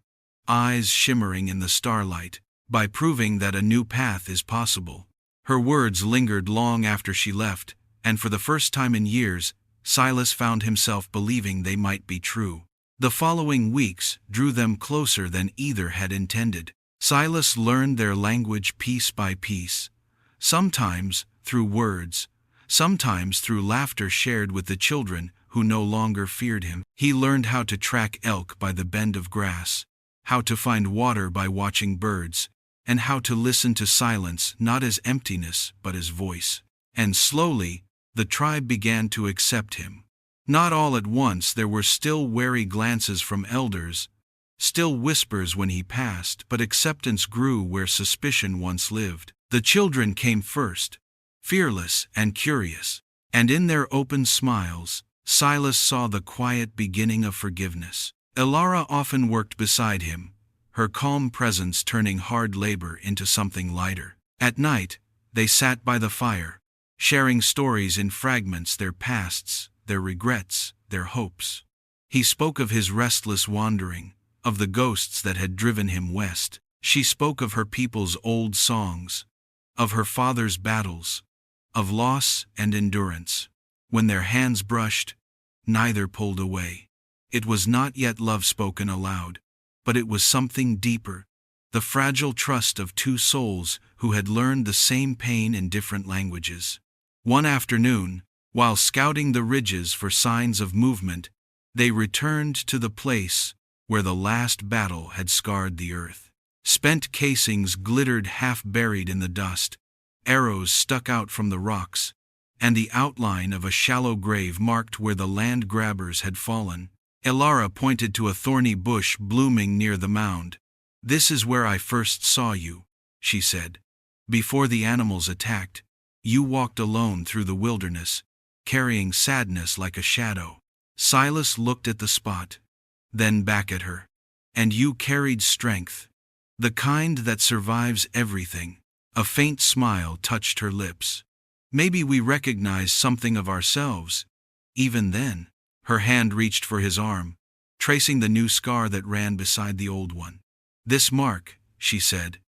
eyes shimmering in the starlight. "By proving that a new path is possible." Her words lingered long after she left, and for the first time in years, Silas found himself believing they might be true. The following weeks drew them closer than either had intended. Silas learned their language piece by piece, sometimes through words, sometimes through laughter shared with the children who no longer feared him. He learned how to track elk by the bend of grass, how to find water by watching birds, and how to listen to silence not as emptiness but as voice. And slowly, the tribe began to accept him. Not all at once. There were still wary glances from elders, still whispers when he passed, but acceptance grew where suspicion once lived. The children came first, fearless and curious, and in their open smiles, Silas saw the quiet beginning of forgiveness. Elara often worked beside him, her calm presence turning hard labor into something lighter. At night, they sat by the fire, sharing stories in fragments, their pasts, their regrets, their hopes. He spoke of his restless wandering, of the ghosts that had driven him west. She spoke of her people's old songs, of her father's battles, of loss and endurance. When their hands brushed, neither pulled away. It was not yet love spoken aloud, but it was something deeper, the fragile trust of two souls who had learned the same pain in different languages. One afternoon, while scouting the ridges for signs of movement, they returned to the place where the last battle had scarred the earth. Spent casings glittered half-buried in the dust, arrows stuck out from the rocks, and the outline of a shallow grave marked where the land grabbers had fallen. Elara pointed to a thorny bush blooming near the mound. "This is where I first saw you," she said. "Before the animals attacked, you walked alone through the wilderness, carrying sadness like a shadow." Silas looked at the spot, then back at her. "And you carried strength, the kind that survives everything." A faint smile touched her lips. "Maybe we recognize something of ourselves, even then." Her hand reached for his arm, tracing the new scar that ran beside the old one. "This mark," she said,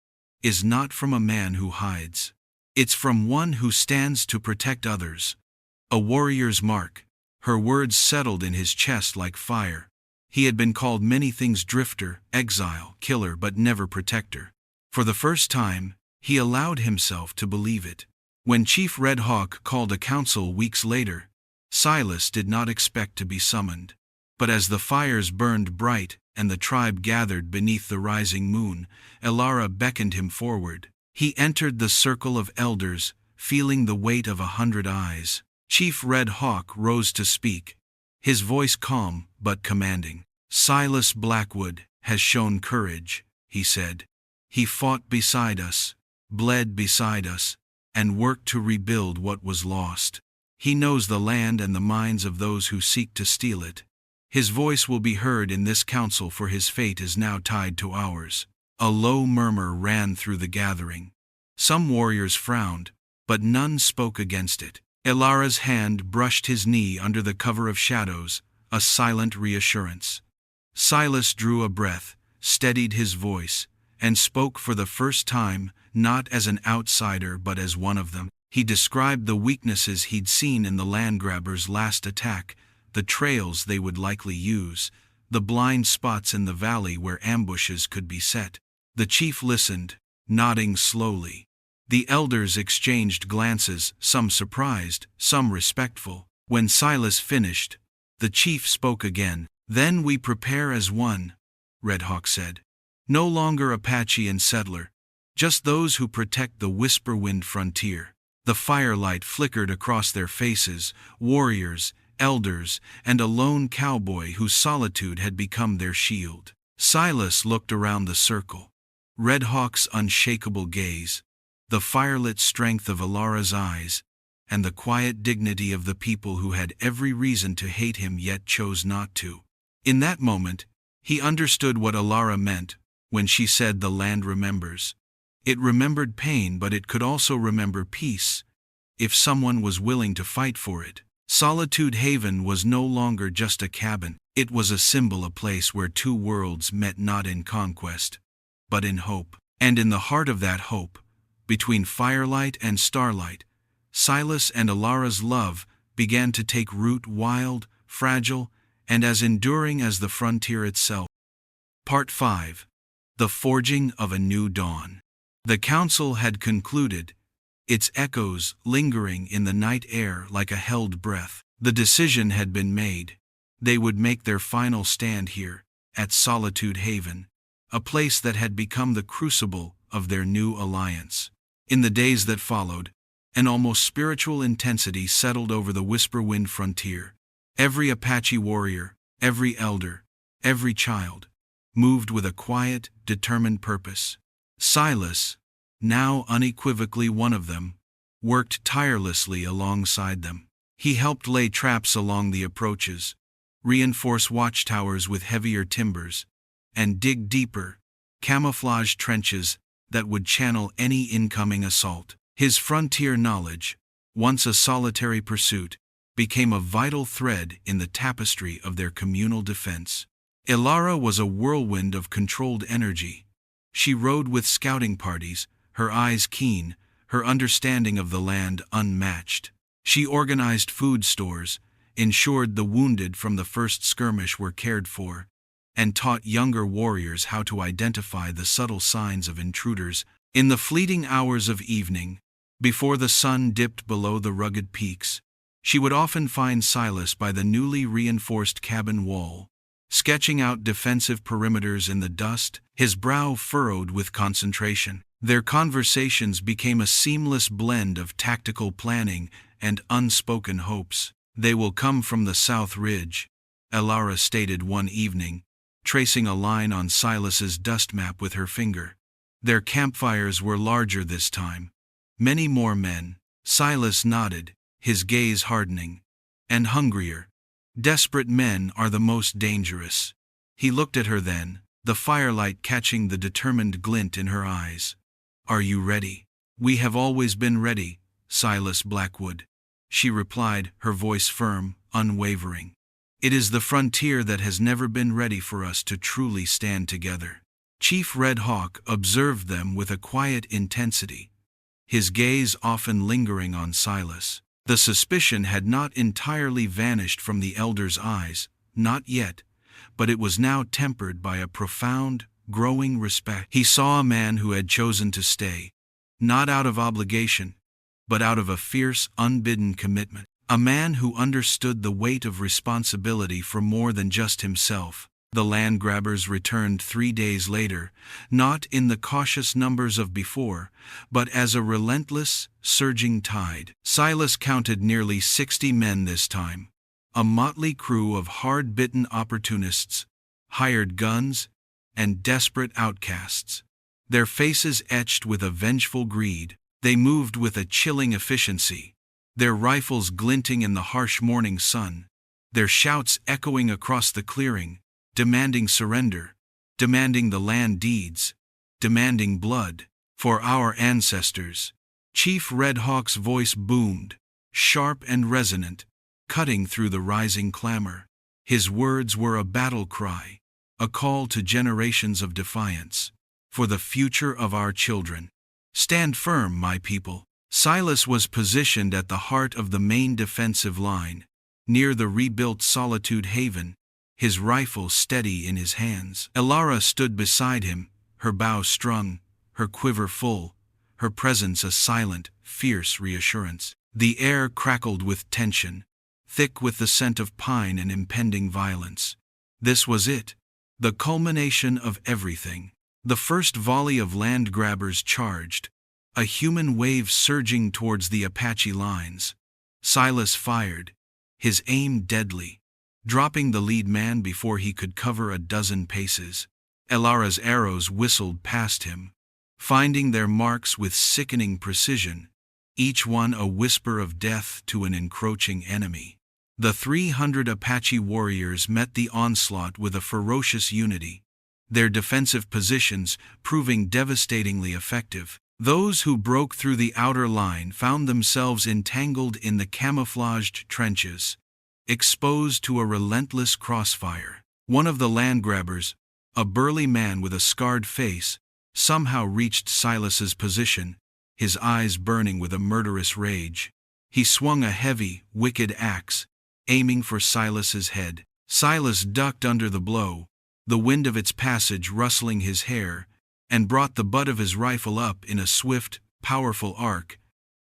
"is not from a man who hides. It's from one who stands to protect others. A warrior's mark. Her words settled in his chest like fire. He had been called many things: drifter, exile, killer, but never protector. For the first time, he allowed himself to believe it. When Chief Red Hawk called a council weeks later, Silas did not expect to be summoned. But as the fires burned bright and the tribe gathered beneath the rising moon, Elara beckoned him forward. He entered the circle of elders, feeling the weight of 100 eyes. Chief Red Hawk rose to speak, his voice calm but commanding. "Silas Blackwood has shown courage," he said. "He fought beside us, bled beside us, and worked to rebuild what was lost. He knows the land and the minds of those who seek to steal it. His voice will be heard in this council, for his fate is now tied to ours." A low murmur ran through the gathering. Some warriors frowned, but none spoke against it. Elara's hand brushed his knee under the cover of shadows, a silent reassurance. Silas drew a breath, steadied his voice, and spoke for the first time, not as an outsider but as one of them. He described the weaknesses he'd seen in the landgrabbers' last attack, the trails they would likely use, the blind spots in the valley where ambushes could be set. The chief listened, nodding slowly. The elders exchanged glances, some surprised, some respectful. When Silas finished, the chief spoke again. "Then we prepare as one," Red Hawk said. "No longer Apache and settler, just those who protect the Whisperwind Frontier." The firelight flickered across their faces, warriors, elders, and a lone cowboy whose solitude had become their shield. Silas looked around the circle. Red Hawk's unshakable gaze, the firelit strength of Elara's eyes, and the quiet dignity of the people who had every reason to hate him yet chose not to. In that moment, he understood what Elara meant when she said the land remembers. It remembered pain, but it could also remember peace, if someone was willing to fight for it. Solitude Haven was no longer just a cabin. It was a symbol, a place where two worlds met, not in conquest, but in hope. And in the heart of that hope, between firelight and starlight, Silas and Elara's love began to take root, wild, fragile, and as enduring as the frontier itself. Part 5. The Forging of a New Dawn. The council had concluded, its echoes lingering in the night air like a held breath. The decision had been made. They would make their final stand here, at Solitude Haven, a place that had become the crucible of their new alliance. In the days that followed, an almost spiritual intensity settled over the Whisperwind Frontier. Every Apache warrior, every elder, every child, moved with a quiet, determined purpose. Silas, now unequivocally one of them, worked tirelessly alongside them. He helped lay traps along the approaches, reinforce watchtowers with heavier timbers, and dig deeper, camouflaged trenches that would channel any incoming assault. His frontier knowledge, once a solitary pursuit, became a vital thread in the tapestry of their communal defense. Elara was a whirlwind of controlled energy. She rode with scouting parties, her eyes keen, her understanding of the land unmatched. She organized food stores, ensured the wounded from the first skirmish were cared for, and taught younger warriors how to identify the subtle signs of intruders. In the fleeting hours of evening, before the sun dipped below the rugged peaks, she would often find Silas by the newly reinforced cabin wall, sketching out defensive perimeters in the dust, his brow furrowed with concentration. Their conversations became a seamless blend of tactical planning and unspoken hopes. "They will come from the South Ridge," Elara stated one evening, tracing a line on Silas's dust map with her finger. Their campfires were larger this time. Many more men. Silas nodded, his gaze hardening. "And hungrier. Desperate men are the most dangerous." He looked at her then, the firelight catching the determined glint in her eyes. "Are you ready?" "We have always been ready, Silas Blackwood," she replied, her voice firm, unwavering. "It is the frontier that has never been ready for us to truly stand together." Chief Red Hawk observed them with a quiet intensity. his gaze often lingering on Silas. The suspicion had not entirely vanished from the elder's eyes, not yet, but it was now tempered by a profound, growing respect. He saw a man who had chosen to stay, not out of obligation, but out of a fierce, unbidden commitment. A man who understood the weight of responsibility for more than just himself. The land grabbers returned 3 days later, not in the cautious numbers of before, but as a relentless, surging tide. Silas counted nearly 60 men this time, a motley crew of hard-bitten opportunists, hired guns, and desperate outcasts. Their faces etched with a vengeful greed, they moved with a chilling efficiency, their rifles glinting in the harsh morning sun, their shouts echoing across the clearing, demanding surrender, demanding the land deeds, demanding blood for our ancestors. Chief Red Hawk's voice boomed, sharp and resonant, cutting through the rising clamor. His words were a battle cry, a call to generations of defiance. For the future of our children. Stand firm, my people. Silas was positioned at the heart of the main defensive line, near the rebuilt Solitude haven, his rifle steady in his hands. Elara stood beside him, her bow strung, her quiver full, her presence a silent, fierce reassurance. The air crackled with tension, thick with the scent of pine and impending violence. This was it, the culmination of everything. The first volley of land grabbers charged, a human wave surging towards the Apache lines. Silas fired, his aim deadly, dropping the lead man before he could cover a dozen paces. Elara's arrows whistled past him, finding their marks with sickening precision, each one a whisper of death to an encroaching enemy. The 300 Apache warriors met the onslaught with a ferocious unity, their defensive positions proving devastatingly effective. Those who broke through the outer line found themselves entangled in the camouflaged trenches, exposed to a relentless crossfire. One of the land grabbers, a burly man with a scarred face, somehow reached Silas's position, his eyes burning with a murderous rage. He swung a heavy, wicked axe, aiming for Silas's head. Silas ducked under the blow, the wind of its passage rustling his hair, and brought the butt of his rifle up in a swift, powerful arc,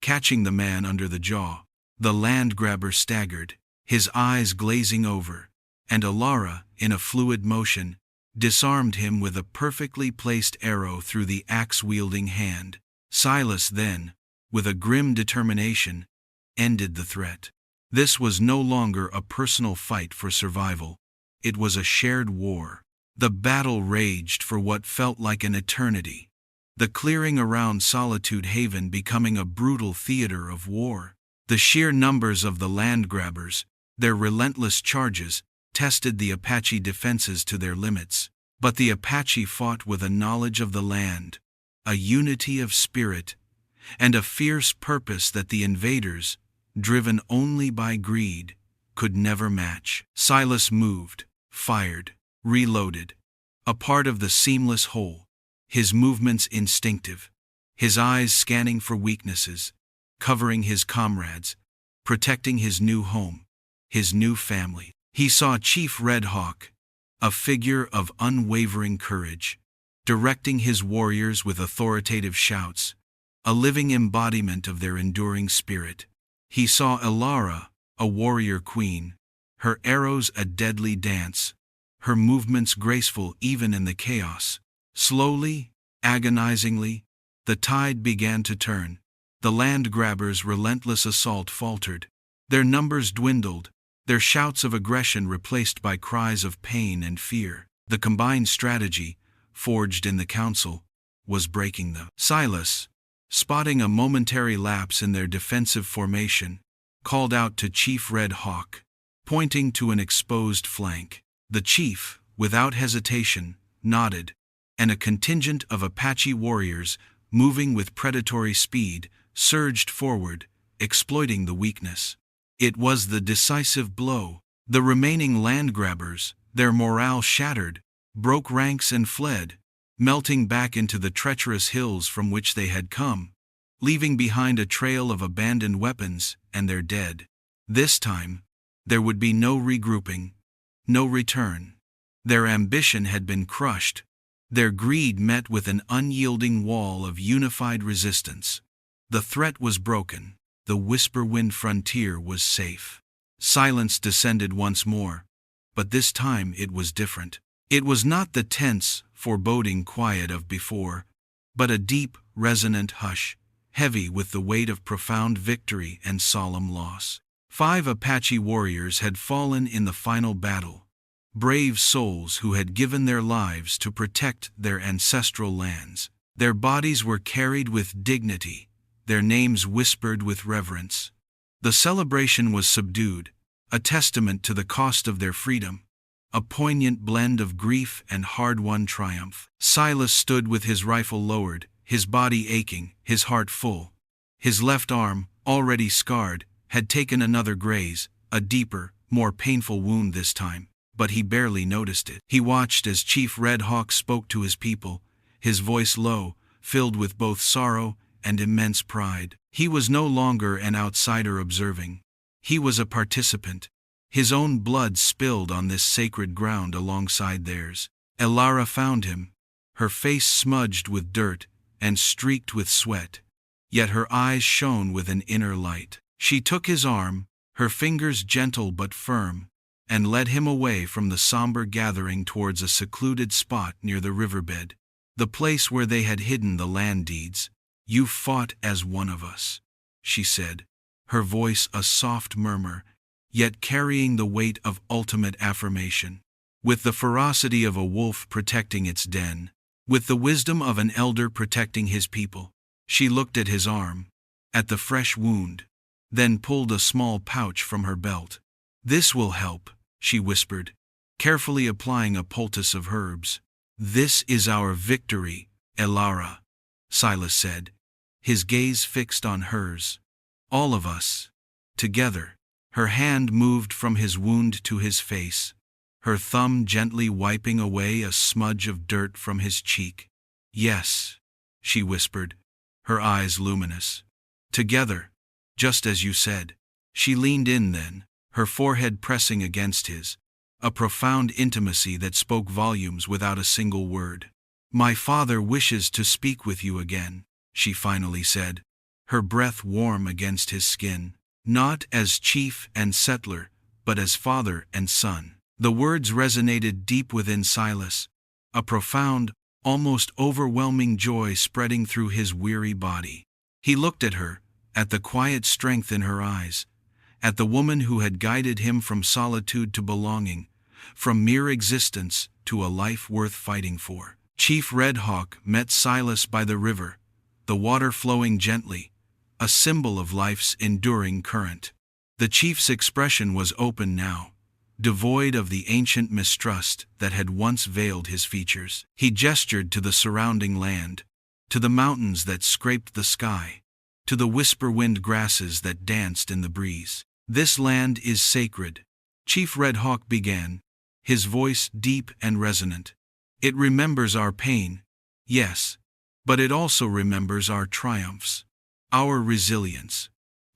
catching the man under the jaw. The land grabber staggered, his eyes glazing over, and Elara, in a fluid motion, disarmed him with a perfectly placed arrow through the axe-wielding hand. Silas then, with a grim determination, ended the threat. This was no longer a personal fight for survival. It was a shared war. The battle raged for what felt like an eternity, the clearing around Solitude Haven becoming a brutal theater of war. The sheer numbers of the land grabbers, their relentless charges, tested the Apache defenses to their limits. But the Apache fought with a knowledge of the land, a unity of spirit, and a fierce purpose that the invaders, driven only by greed, could never match. Silas moved, fired, reloaded, a part of the seamless whole, his movements instinctive, his eyes scanning for weaknesses, covering his comrades, protecting his new home, his new family. He saw Chief Red Hawk, a figure of unwavering courage, directing his warriors with authoritative shouts, a living embodiment of their enduring spirit. He saw Elara, a warrior queen, her arrows a deadly dance, her movements graceful even in the chaos. Slowly, agonizingly, the tide began to turn. The land grabbers' relentless assault faltered. Their numbers dwindled, their shouts of aggression replaced by cries of pain and fear. The combined strategy, forged in the council, was breaking them. Silas, spotting a momentary lapse in their defensive formation, called out to Chief Red Hawk, pointing to an exposed flank. The chief, without hesitation, nodded, and a contingent of Apache warriors, moving with predatory speed, surged forward, exploiting the weakness. It was the decisive blow. The remaining land grabbers, their morale shattered, broke ranks and fled, melting back into the treacherous hills from which they had come. leaving behind a trail of abandoned weapons and their dead. This time, there would be no regrouping, no return. Their ambition had been crushed, their greed met with an unyielding wall of unified resistance. The threat was broken, the Whisperwind Frontier was safe. Silence descended once more, but this time it was different. It was not the tense, foreboding quiet of before, but a deep, resonant hush, heavy with the weight of profound victory and solemn loss. 5 Apache warriors had fallen in the final battle, brave souls who had given their lives to protect their ancestral lands. Their bodies were carried with dignity, their names whispered with reverence. The celebration was subdued, a testament to the cost of their freedom, a poignant blend of grief and hard-won triumph. Silas stood with his rifle lowered, his body aching, his heart full. His left arm, already scarred, had taken another graze, a deeper, more painful wound this time, but he barely noticed it. He watched as Chief Red Hawk spoke to his people, his voice low, filled with both sorrow and immense pride. He was no longer an outsider observing. He was a participant. His own blood spilled on this sacred ground alongside theirs. Elara found him, her face smudged with dirt and streaked with sweat, yet her eyes shone with an inner light. She took his arm, her fingers gentle but firm, and led him away from the somber gathering towards a secluded spot near the riverbed, the place where they had hidden the land deeds. "You fought as one of us," she said, her voice a soft murmur, yet carrying the weight of ultimate affirmation. With the ferocity of a wolf protecting its den, with the wisdom of an elder protecting his people, she looked at his arm, at the fresh wound, then pulled a small pouch from her belt. "This will help," she whispered, carefully applying a poultice of herbs. "This is our victory, Elara," Silas said, his gaze fixed on hers. "All of us, together." Her hand moved from his wound to his face, her thumb gently wiping away a smudge of dirt from his cheek. "Yes," she whispered, her eyes luminous. "Together, just as you said." She leaned in then, her forehead pressing against his, a profound intimacy that spoke volumes without a single word. "My father wishes to speak with you again," she finally said, her breath warm against his skin. "Not as chief and settler, but as father and son." The words resonated deep within Silas, a profound, almost overwhelming joy spreading through his weary body. He looked at her, at the quiet strength in her eyes, at the woman who had guided him from solitude to belonging, from mere existence to a life worth fighting for. Chief Red Hawk met Silas by the river, the water flowing gently, a symbol of life's enduring current. The chief's expression was open now, devoid of the ancient mistrust that had once veiled his features. He gestured to the surrounding land, to the mountains that scraped the sky, to the whisperwind grasses that danced in the breeze. "This land is sacred," Chief Red Hawk began, his voice deep and resonant. "It remembers our pain, yes, but it also remembers our triumphs, our resilience,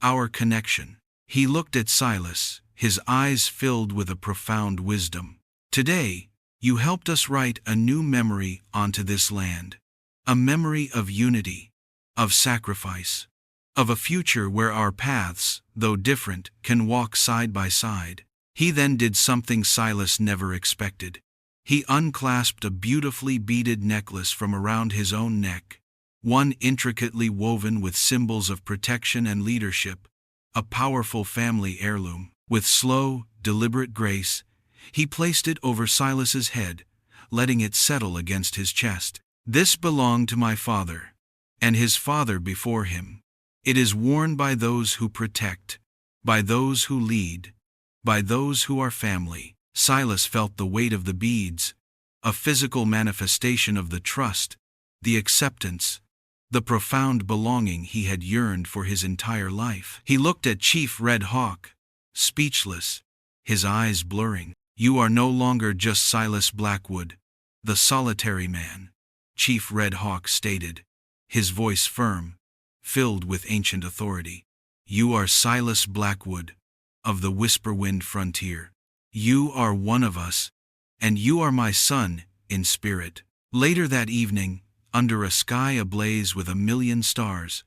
our connection." He looked at Silas, his eyes filled with a profound wisdom. "Today, you helped us write a new memory onto this land, a memory of unity, of sacrifice, of a future where our paths, though different, can walk side by side." He then did something Silas never expected. He unclasped a beautifully beaded necklace from around his own neck, one intricately woven with symbols of protection and leadership, a powerful family heirloom. With slow, deliberate grace, he placed it over Silas's head, letting it settle against his chest. "This belonged to my father, and his father before him. It is worn by those who protect, by those who lead, by those who are family." Silas felt the weight of the beads, a physical manifestation of the trust, the acceptance, the profound belonging he had yearned for his entire life. He looked at Chief Red Hawk, speechless, his eyes blurring. "You are no longer just Silas Blackwood, the solitary man," Chief Red Hawk stated, his voice firm, filled with ancient authority. You are Silas Blackwood, of the Whisperwind Frontier. You are one of us, and you are my son, in spirit. Later that evening, under a sky ablaze with 1,000,000 stars,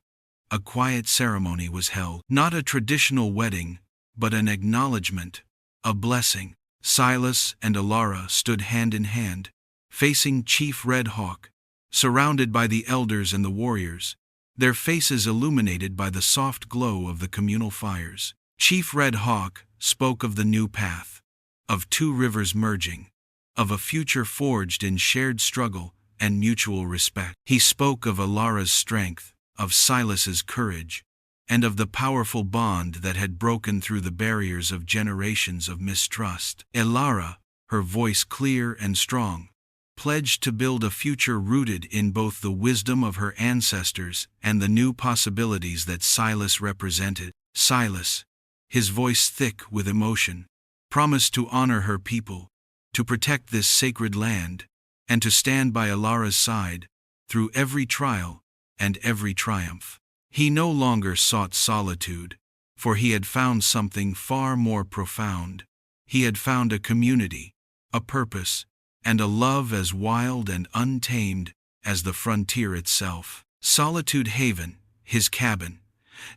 a quiet ceremony was held. Not a traditional wedding, but an acknowledgement, a blessing. Silas and Alara stood hand in hand, facing Chief Red Hawk, surrounded by the elders and the warriors, their faces illuminated by the soft glow of the communal fires. Chief Red Hawk spoke of the new path, of two rivers merging, of a future forged in shared struggle and mutual respect. He spoke of Alara's strength, of Silas's courage, and of the powerful bond that had broken through the barriers of generations of mistrust. Alara, her voice clear and strong, pledged to build a future rooted in both the wisdom of her ancestors and the new possibilities that Silas represented. Silas, his voice thick with emotion, promised to honor her people, to protect this sacred land, and to stand by Alara's side through every trial and every triumph. He no longer sought solitude, for he had found something far more profound. He had found a community, a purpose, and a love as wild and untamed as the frontier itself. Solitude Haven, his cabin,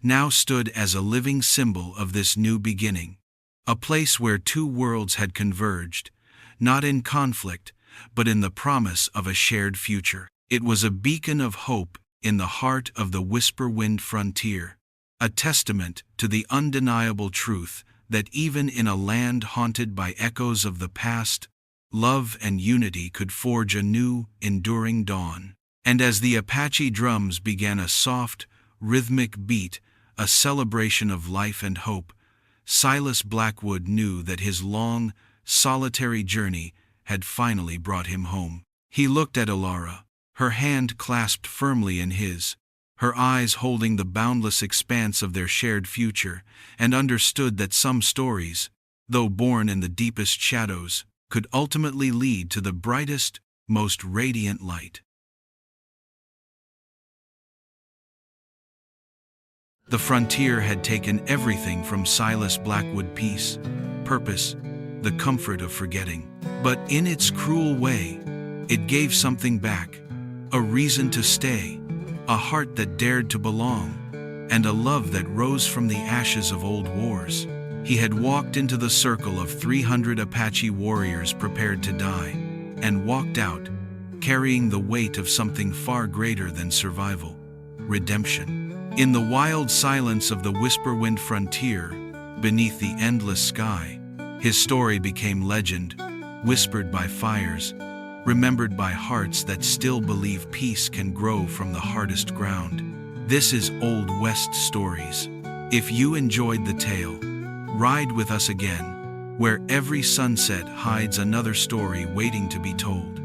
now stood as a living symbol of this new beginning, a place where two worlds had converged, not in conflict, but in the promise of a shared future. It was a beacon of hope in the heart of the Whisperwind Frontier, a testament to the undeniable truth that even in a land haunted by echoes of the past, love and unity could forge a new, enduring dawn. And as the Apache drums began a soft, rhythmic beat, a celebration of life and hope, Silas Blackwood knew that his long, solitary journey had finally brought him home. He looked at Alara, her hand clasped firmly in his, her eyes holding the boundless expanse of their shared future, and understood that some stories, though born in the deepest shadows, could ultimately lead to the brightest, most radiant light. The frontier had taken everything from Silas Blackwood: peace, purpose, the comfort of forgetting. But in its cruel way, it gave something back, a reason to stay, a heart that dared to belong, and a love that rose from the ashes of old wars. He had walked into the circle of 300 Apache warriors prepared to die, and walked out, carrying the weight of something far greater than survival: redemption. In the wild silence of the Whisperwind Frontier, beneath the endless sky, his story became legend, whispered by fires, remembered by hearts that still believe peace can grow from the hardest ground. This is Old West Stories. If you enjoyed the tale, ride with us again, where every sunset hides another story waiting to be told.